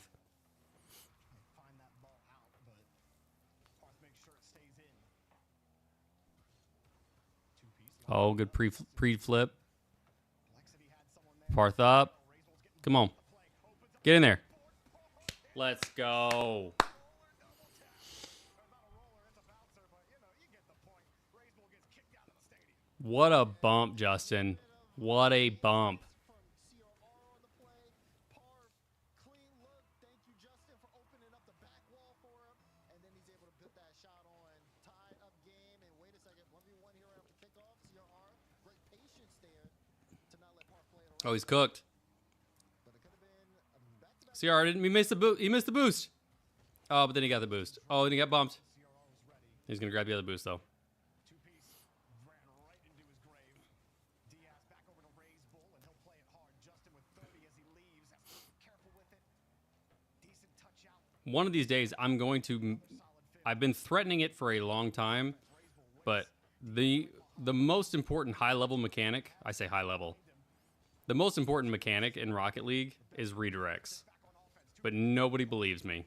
Oh, good pre-flip. Parth up. Come on. Get in there. Let's go. What a bump, Justin. What a bump. Oh, he's cooked. CR didn't. He missed the boost. He missed the boost. Oh, but then he got the boost. Oh, and he got bumped. He's gonna grab the other boost though. One of these days, I'm going to. I've been threatening it for a long time, but the most important high level mechanic. I say high level. The most important mechanic in Rocket League is redirects, but nobody believes me.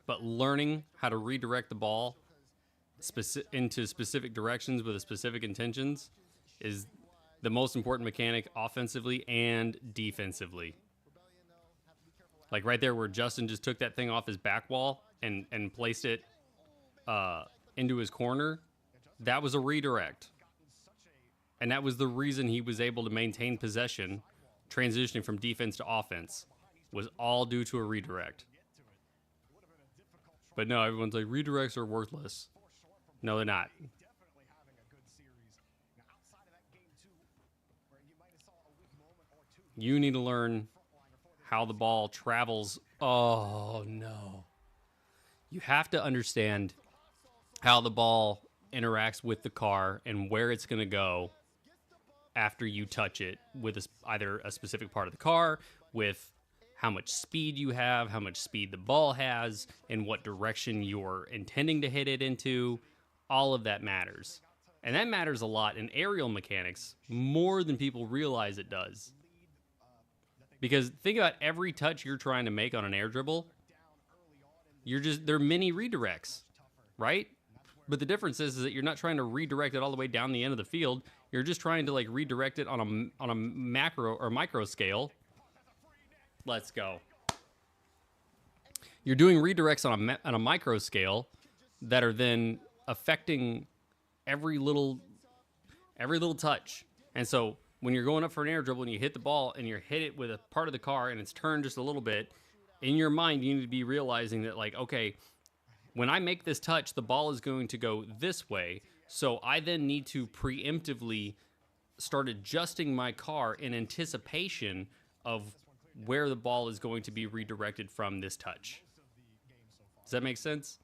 But learning how to redirect the ball into specific directions with specific intentions is the most important mechanic offensively and defensively. Like right there where Justin just took that thing off his back wall and placed it into his corner. That was a redirect. And that was the reason he was able to maintain possession, transitioning from defense to offense, was all due to a redirect. But no, everyone's like, redirects are worthless. No, they're not. You need to learn how the ball travels. Oh, no. You have to understand how the ball interacts with the car and where it's going to go after you touch it with either a specific part of the car, with how much speed you have, how much speed the ball has, and what direction you're intending to hit it into. All of that matters. And that matters a lot in aerial mechanics, more than people realize it does. Because think about every touch you're trying to make on an air dribble. They're mini redirects, right? But the difference is that you're not trying to redirect it all the way down the end of the field. You're just trying to like redirect it on a macro or micro scale Let's go. You're doing redirects on a micro scale that are then affecting every little touch. And so when you're going up for an air dribble and you hit the ball and you hit it with a part of the car and it's turned just a little bit, in your mind you need to be realizing that, like, okay, when I make this touch, the ball is going to go this way. So I then need to preemptively start adjusting my car in anticipation of where the ball is going to be redirected from this touch. Does that make sense?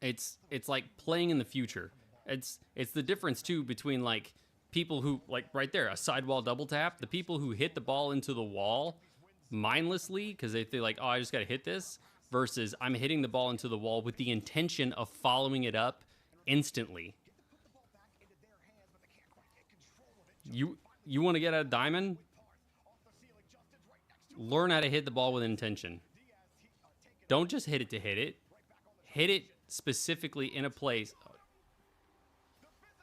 It's like playing in the future. It's the difference too between like people who, like right there, a sidewall double tap, the people who hit the ball into the wall mindlessly because they feel like, oh, I just got to hit this, versus I'm hitting the ball into the wall with the intention of following it up instantly. You want to get a diamond? Learn how to hit the ball with intention. Don't just hit it to hit it. Hit it specifically in a place.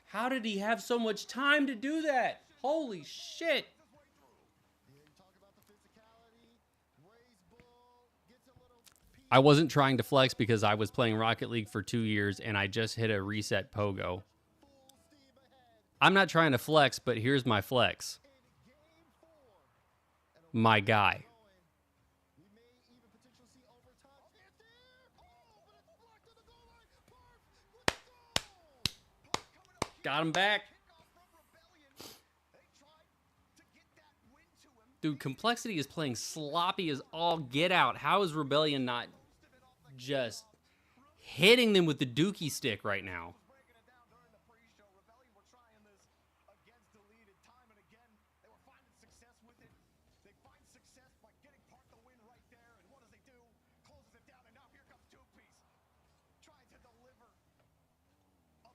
How did he have so much time to do that? Holy shit. I wasn't trying to flex because I was playing Rocket League for 2 years and I just hit a reset pogo. I'm not trying to flex, but here's my flex. My guy. Got him back. Dude, Complexity is playing sloppy as all get out. How is Rebellion not just hitting them with the dookie stick right now?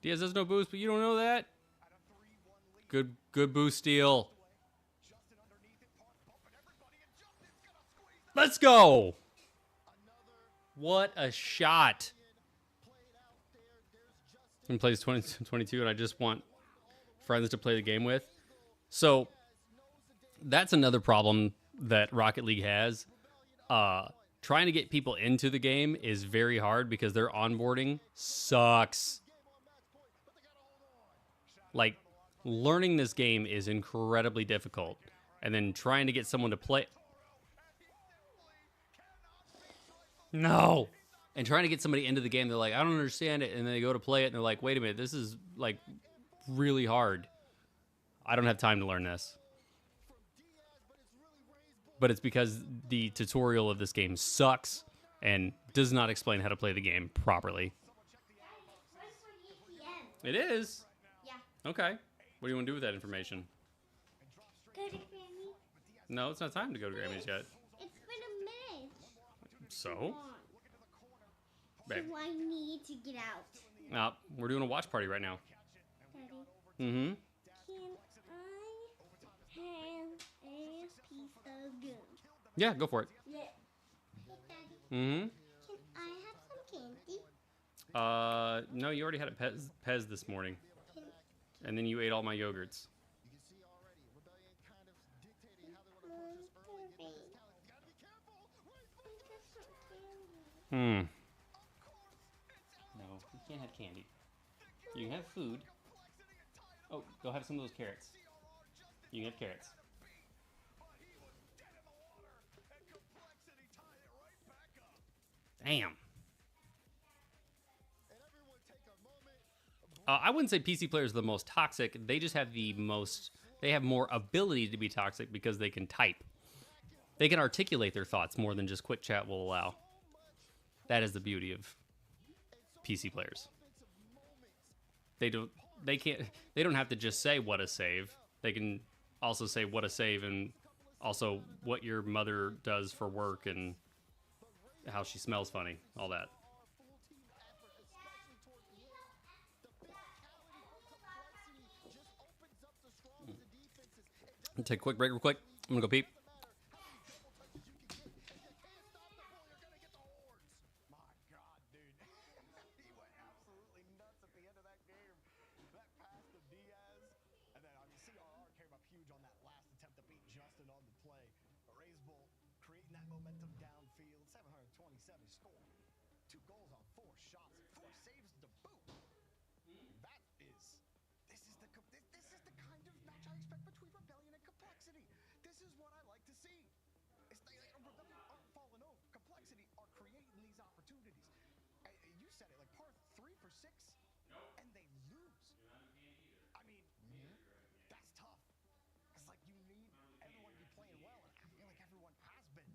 Diaz has no boost, but you don't know that? Good boost steal. Let's go. What a shot. And plays 22, and I just want friends to play the game with. So that's another problem that Rocket League has. Trying to get people into the game is very hard because their onboarding sucks. Like, learning this game is incredibly difficult. And then trying to get someone to play... No! And trying to get somebody into the game, they're like, I don't understand it. And then they go to play it, and they're like, wait a minute, this is, like, really hard. I don't have time to learn this. But it's because the tutorial of this game sucks and does not explain how to play the game properly. It is? Yeah. Okay. What do you want to do with that information? Go to Grammy. No, it's not time to go to Grammys yet. It's been a minute. So? Babe. So I need to get out. We're doing a watch party right now. Daddy, Mm-hmm. can I have a piece of gum? Yeah, go for it. Yeah. Hey, Daddy, Mm-hmm. can I have some candy? No, you already had a Pez this morning. And then you ate all my yogurts. No, you can't have candy. You can have food. Oh, go have some of those carrots. You can have carrots. Damn. I wouldn't say PC players are the most toxic. They just have they have more ability to be toxic because they can type. They can articulate their thoughts more than just quick chat will allow. That is the beauty of PC players. They don't have to just say what a save. They can also say what a save and also what your mother does for work and how she smells funny, all that. Take a quick break real quick. I'm gonna go peep. momentum downfield. 727 score. 2 goals on 4 shots. 4 saves to boot. This is the kind of match I expect between Rebellion and Complexity. This is what I like to see. Rebellion aren't falling over. Complexity are creating these opportunities. You said it, like par 3 for 6, and they lose. I mean, that's tough. It's like you need everyone to be playing well, and I feel like everyone has been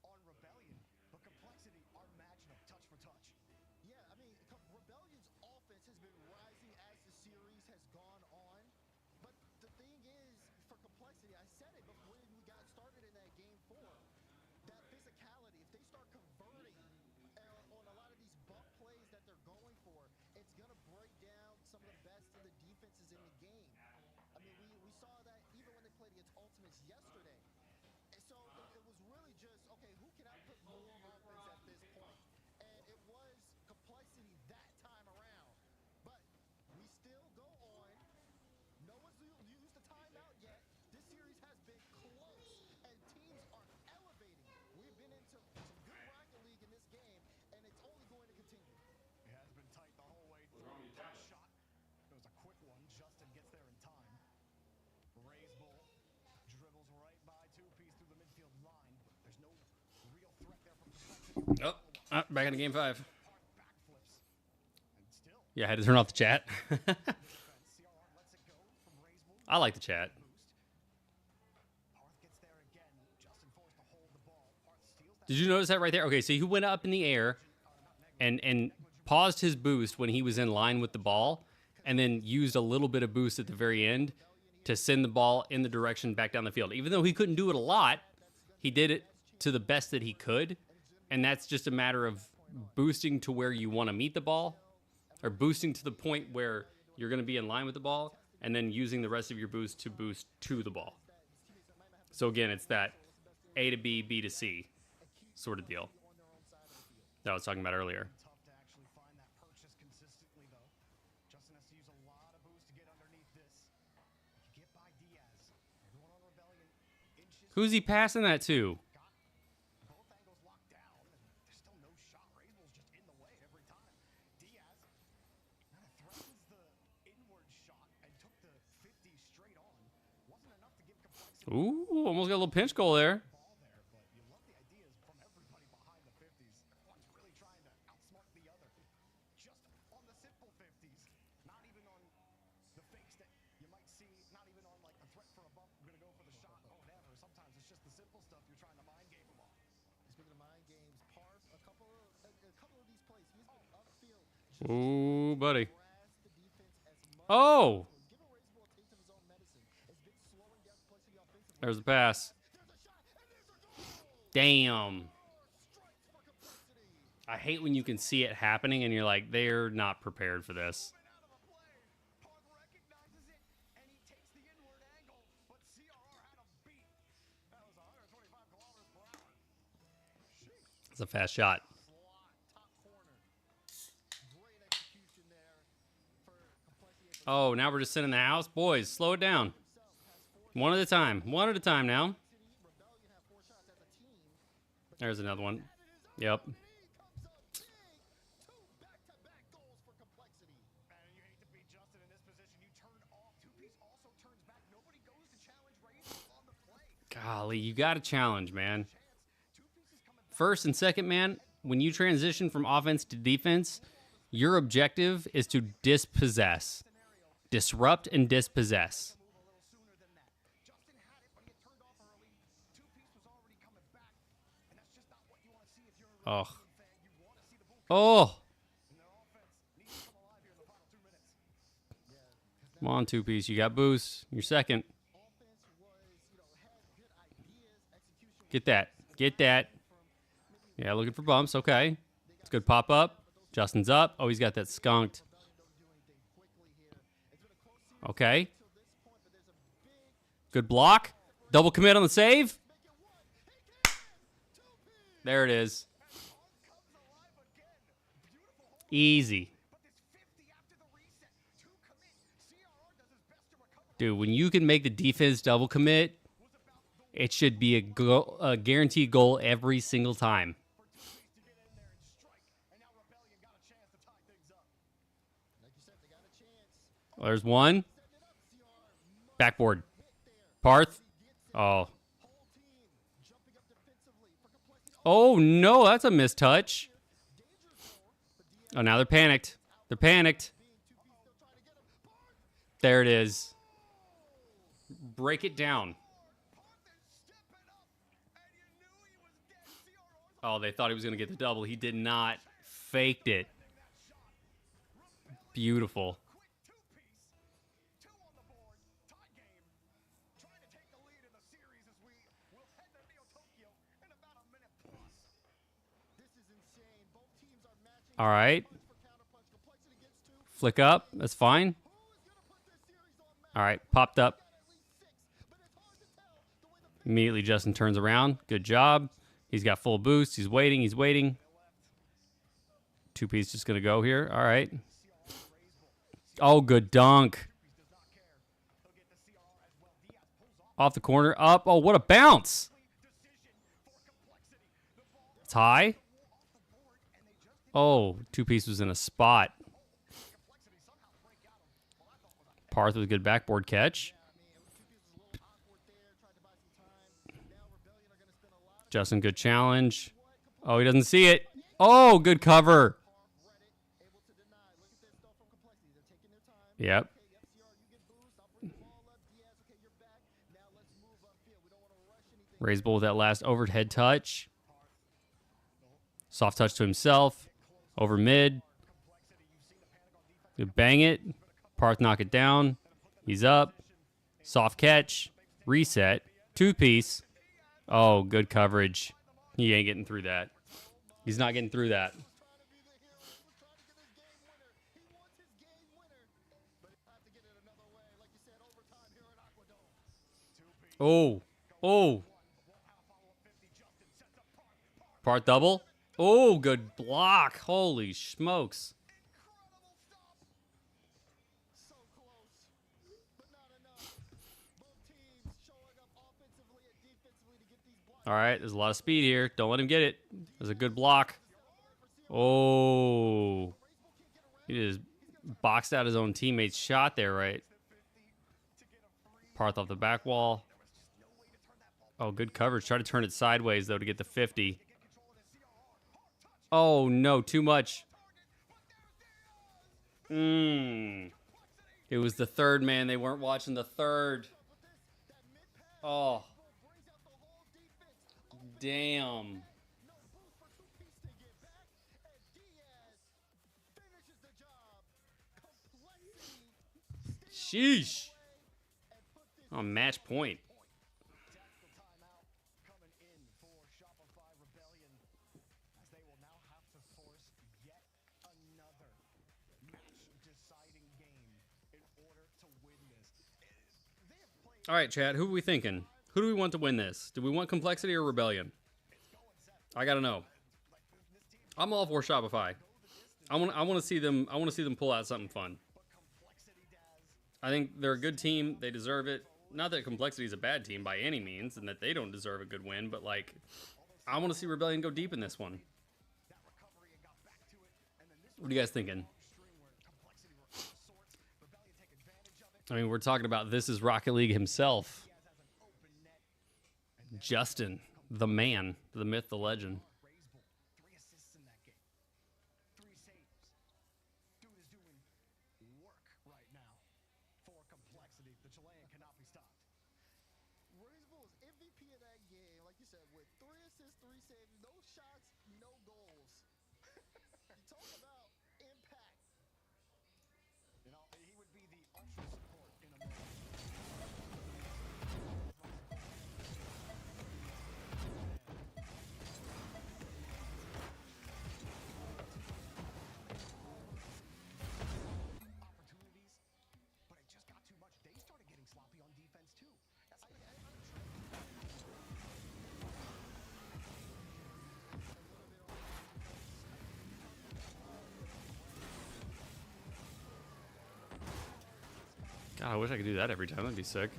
on Rebellion, but Complexity are matching up touch for touch. Yeah, I mean, Rebellion's offense has been rising as the series has gone on. But the thing is, for Complexity, I said it before when we got started in that game 4, that physicality, if they start converting on a lot of these bump plays that they're going for, it's going to break down some of the best of the defenses in the game. I mean, we saw that even when they played against Ultimates yesterday. And so it was really just, okay, who can output more offense at this point? And it was Complexity that time around. But we still go on. No one's used the timeout yet. This series has been close, and teams are elevating. We've been into some good Rocket League in this game, and it's only going to continue. It has been tight the whole way through. Tough shot. It was a quick one. Justin gets there in time. Raise ball. Dribbles right by 2-piece through the midfield line. There's no real threat there from Complexity. Back into game 5. Backflips. And still, Yeah, I had to turn off the chat. CRR lets it go from Raise ball. I like the chat. Parth gets there again. Justin forced to hold the ball. Parth steals that. Did you notice that right there? Okay, so he went up in the air and paused his boost when he was in line with the ball, and then used a little bit of boost at the very end to send the ball in the direction back down the field. Even though he couldn't do it a lot, he did it to the best that he could, and that's just a matter of boosting to where you want to meet the ball, or boosting to the point where you're going to be in line with the ball, and then using the rest of your boost to boost to the ball. So again, it's that A to B, B to C sort of deal that I was talking about earlier. Tough to actually find that purchase consistently, though. Justin has to use a lot of boost to get underneath this. You get by Diaz. Everyone on Rebellion inches. Who's he passing that to? Got both angles locked down, and there's still no shot. Raiseball's just in the way every time. Diaz kind of threatens the inward shot and took the 50 straight on. Wasn't enough to give Complexity Ooh, almost got a little pinch goal there. the ball there, but you love the ideas from everybody behind the 50s. Everyone's really trying to outsmart the other. Just on the simple 50s, not even on the fakes that you might see, not even on like a threat for a bump, we're going to go for the shot or whatever. Sometimes it's just the simple stuff you're trying to mind game them on. Speaking of mind games, Parth, a couple of these plays, he's been upfield. Ooh, buddy. Harass the defense as much. Oh, Give a Raiseball a taste of his own medicine. It's been slowing down Complexity offensively. there's the pass. There's a shot, and there's a goal. Damn. Strikes for Complexity. I hate when you can see it happening and you're like, they're not prepared for this. Moving out of a play. Parth recognizes it, and he takes the inward angle, but CRR had him beat. That was 125 kilometers per hour. Sheesh. It's a fast shot. Slot, top corner. Great execution there for Complexity. Oh, now we're just sitting in the house. Boys, slow it down. One at a time. One at a time now. Rebellion have 4 shots as a team. There's another one. Yep. He comes up big. 2 back-to-back goals for Complexity. And you hate to beat Justin in this position. You turn off. 2-piece also turns back. Nobody goes to challenge Raiseball on the play. Golly, you got to challenge, man. Chance. 2-piece is coming back. First and second, man, when you transition from offense to defense, your objective is to dispossess. Disrupt and dispossess. Move a little sooner than that. Justin had it, but he had turned off early. 2-piece was already coming back. And that's just not what you want to see if you're a Oh. Rebellion fan. You want to see the bull Oh, and their offense needs to come alive here in the final 2 minutes. come on, 2-piece. You got boost. You're second. Offense was, had good ideas. Execution Get that. Get that. Yeah, looking for bumps. Okay. It's good pop up. Justin's up. Oh, he's got that skunked. Okay. Good block. Double commit on the save. There it is. Easy. Dude, when you can make the defense double commit, It should be a guaranteed goal every single time. Well, there's one. Backboard. Parth. Oh. Oh, no. That's a mistouch. Oh, now they're panicked. They're panicked. There it is. Break it down. Oh, they thought he was going to get the double. He did not. Faked it. Beautiful. All right. Flick up. That's fine. All right. Popped up. Immediately, Justin turns around. Good job. He's got full boost. He's waiting. He's waiting. Two-piece just going to go here. All right. Oh, good dunk. Off the corner. Up. Oh, what a bounce. It's high. Oh, two-piece was in a spot. Parth with a good backboard catch. Justin, good challenge. Oh, he doesn't see it. Oh, good cover. Yep. Raise ball with that last overhead touch. Soft touch to himself. Over mid. Good bang it. Parth knock it down. He's up. Soft catch. Reset. Two-piece. Oh, good coverage. He ain't getting through that. He's not getting through that. Oh. Oh. Parth double. Oh, good block. Holy smokes. All right, there's a lot of speed here. Don't let him get it. There's a good block. Oh. He just boxed out his own teammate's shot there, right? Parth off the back wall. Oh, good coverage. Try to turn it sideways, though, to get the 50. Oh, no, too much. It was the third, man. They weren't watching the third. Oh. Damn. Sheesh. Oh, match point. All right, chat. Who are we thinking? Who do we want to win this? Do we want Complexity or Rebellion? I gotta know. I'm all for Shopify. I want to see them. I want to see them pull out something fun. I think they're a good team. They deserve it. Not that Complexity is a bad team by any means, and that they don't deserve a good win. But like, I want to see Rebellion go deep in this one. What are you guys thinking? I mean, we're talking about this is Rocket League himself. Justin, the man, the myth, the legend. God, I wish I could do that every time. That'd be sick.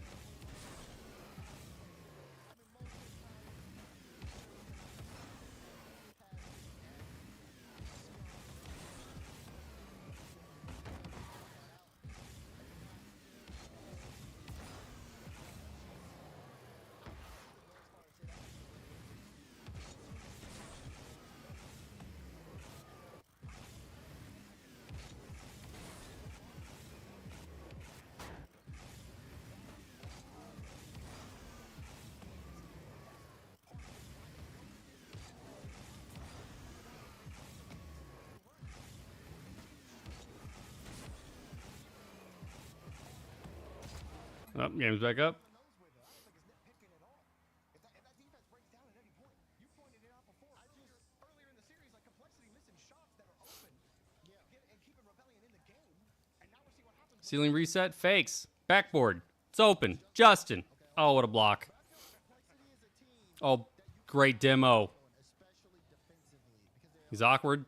Oh, game's back up. Ceiling reset, fakes. Backboard. It's open. Justin. Oh, what a block. Oh, great demo. He's awkward.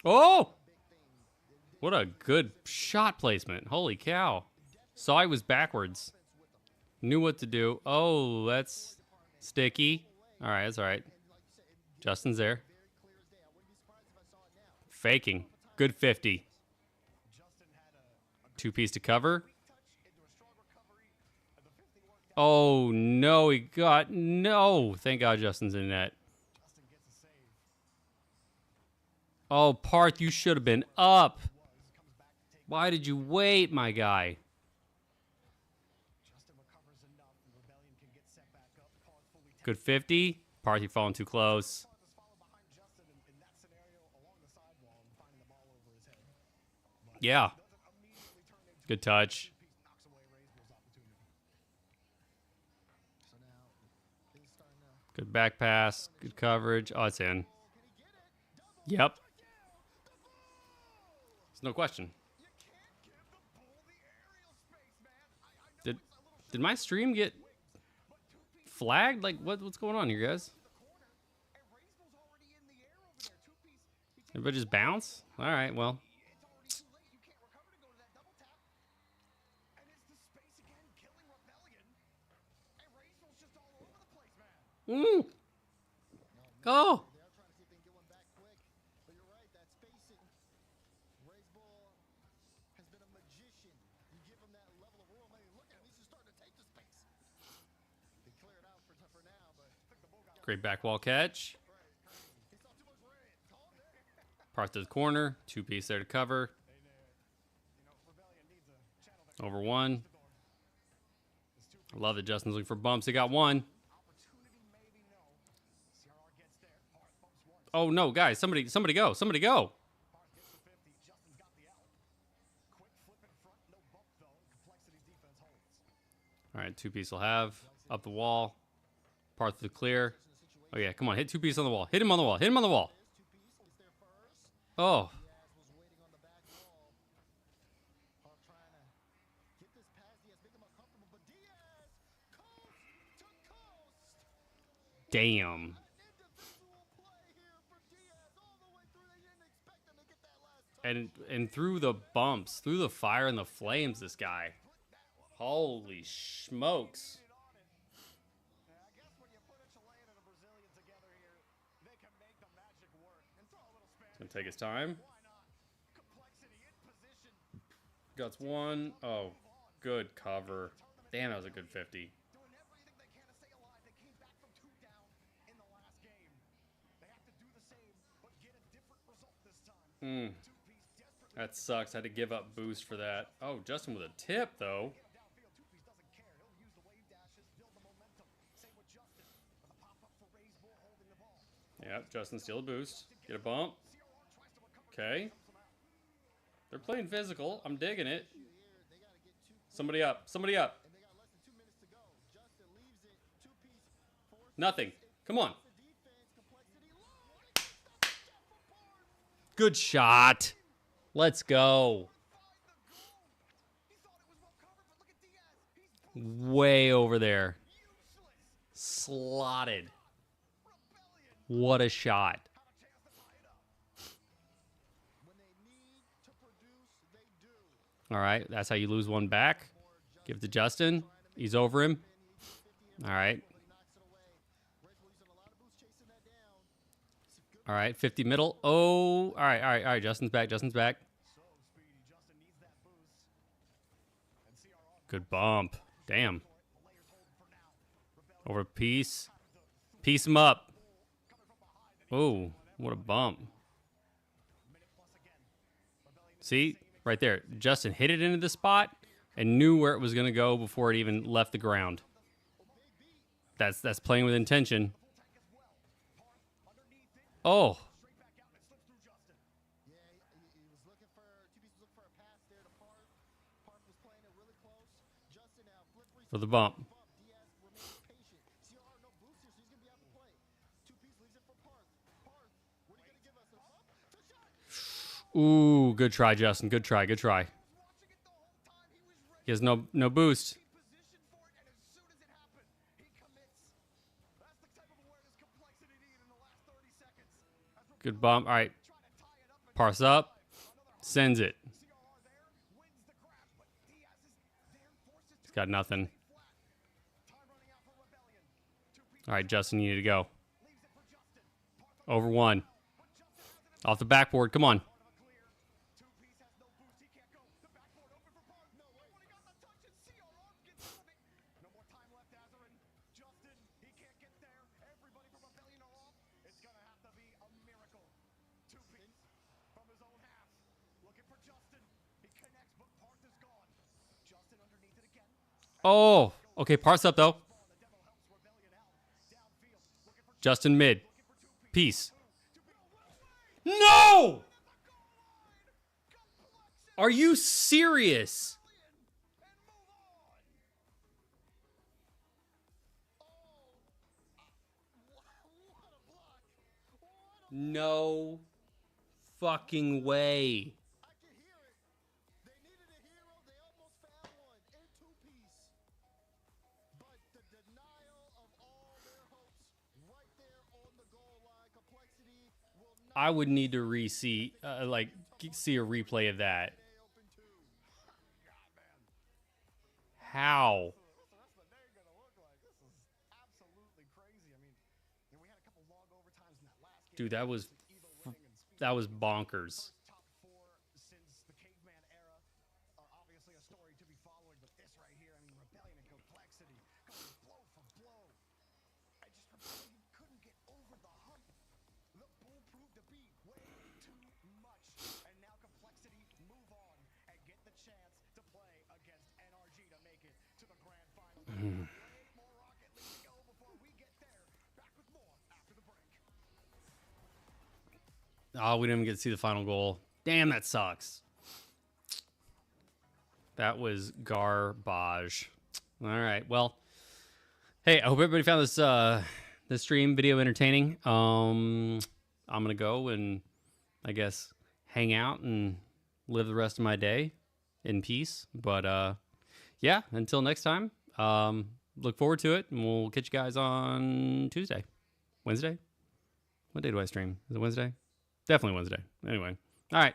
Oh! What a good shot placement. Holy cow. Saw I was backwards. Knew what to do. Oh, that's sticky. All right, that's all right. Justin's there. Faking. Good 50. Two-piece to cover. Oh, no, he got... No. Thank God Justin's in net. Oh, Parth, you should have been up. Why did you wait, my guy? Good 50. Parth, you falling too close. Yeah. Good touch. Good back pass. Good coverage. Oh, it's in. Yep. There's no question. Did my stream get flagged? Like, what's going on here, guys? Everybody just bounce? All right, well. Go. Great back wall catch. Parth to the corner. Two-piece there to cover. Over one. I love that Justin's looking for bumps. He got one. Oh, no, guys. Somebody go. Somebody go. All right, two-piece will have. Up the wall. Parth to the clear. Oh, yeah, come on. Hit two-piece on the wall. Hit him on the wall. Hit him on the wall. Oh. Damn. And through the bumps, through the fire and the flames, this guy. Holy smokes. He's going to take his time. Guts one. Oh, good cover. Damn, that was a good 50. That sucks. I had to give up boost for that. Oh, Justin with a tip, though. Yep, Justin steal a boost. Get a bump. Okay. They're playing physical. I'm digging it. Somebody up. Somebody up. Nothing. Come on. Good shot. Let's go. Way over there. Slotted. What a shot. All right, that's how you lose one back. Give it to Justin. He's over him. All right. All right, 50 middle. Oh, all right. Justin's back. Justin's back. Good bump. Damn. Over piece. Piece him up. Oh, what a bump. See? Right there. Justin hit it into the spot and knew where it was going to go before it even left the ground. That's playing with intention. Oh. for the bump. Diaz remains patient. CRR no boost here, so he's gonna be out to play. Two-piece leaves it for Parth. Parth, what are you gonna give us? A bump? The shot! Ooh, good try, Justin. Good try. Good try. Watching it the whole time. He was ready. He has no boost. Position for it, and as soon as it happened, he commits. That's the type of awareness complexity need in the last 30 seconds. As Good bump. All right. try to tie it up and Parse up. Sends it. CRR there wins the grab, but Diaz is there, forces He's got nothing. flat. Time running out for Rebellion. Two-piece All right, Justin, you need to go. leaves it for Justin. Parth Over one. but Justin has it Off the backboard. Come on. out of a clear. Two-piece has no boost. He can't go. The backboard open for Parth. No way. When he got the touch, and CRR gets out of it. No more time left, Azarin. Justin, he can't get there. Everybody from Rebellion are off. It's gonna have to be a miracle. Two-piece from his own half. Looking for Justin. He connects, but Parth is gone. Justin underneath it again. Oh, okay. Parse up, though. Ball. The devil helps Rebellion out. Downfield. Looking for Justin mid. looking for two-piece. Peace. Two-piece. No! Are you serious? No fucking way. I can hear it. They needed a hero. They almost found one in two-piece. But the denial of all their hopes right there on the goal line. Complexity will not I would need to see a replay of that. open two. How? What's the rest of the day gonna look like? This is absolutely crazy. I mean, we had a couple long overtimes in that last game. Dude, that was Either way, and speaking that was bonkers. top four since the caveman era are obviously a story to be following, but this right here, I mean, Rebellion and Complexity going blow for blow. I just Rebellion couldn't get over the hump. The bull proved to be way too much, and now Complexity move on and get the chance to play against NRG to make it to the grand final. Way more Rocket League to go before we get there. Back with more after the break. Oh, we didn't even get to see the final goal. Damn, that sucks. That was garbage. All right. Well, hey, I hope everybody found this stream video entertaining. I'm gonna go and I guess hang out and live the rest of my day in peace. But yeah, until next time, look forward to it, and we'll catch you guys on Tuesday, Wednesday. What day do I stream? Is it Wednesday? Definitely Wednesday. Anyway, all right.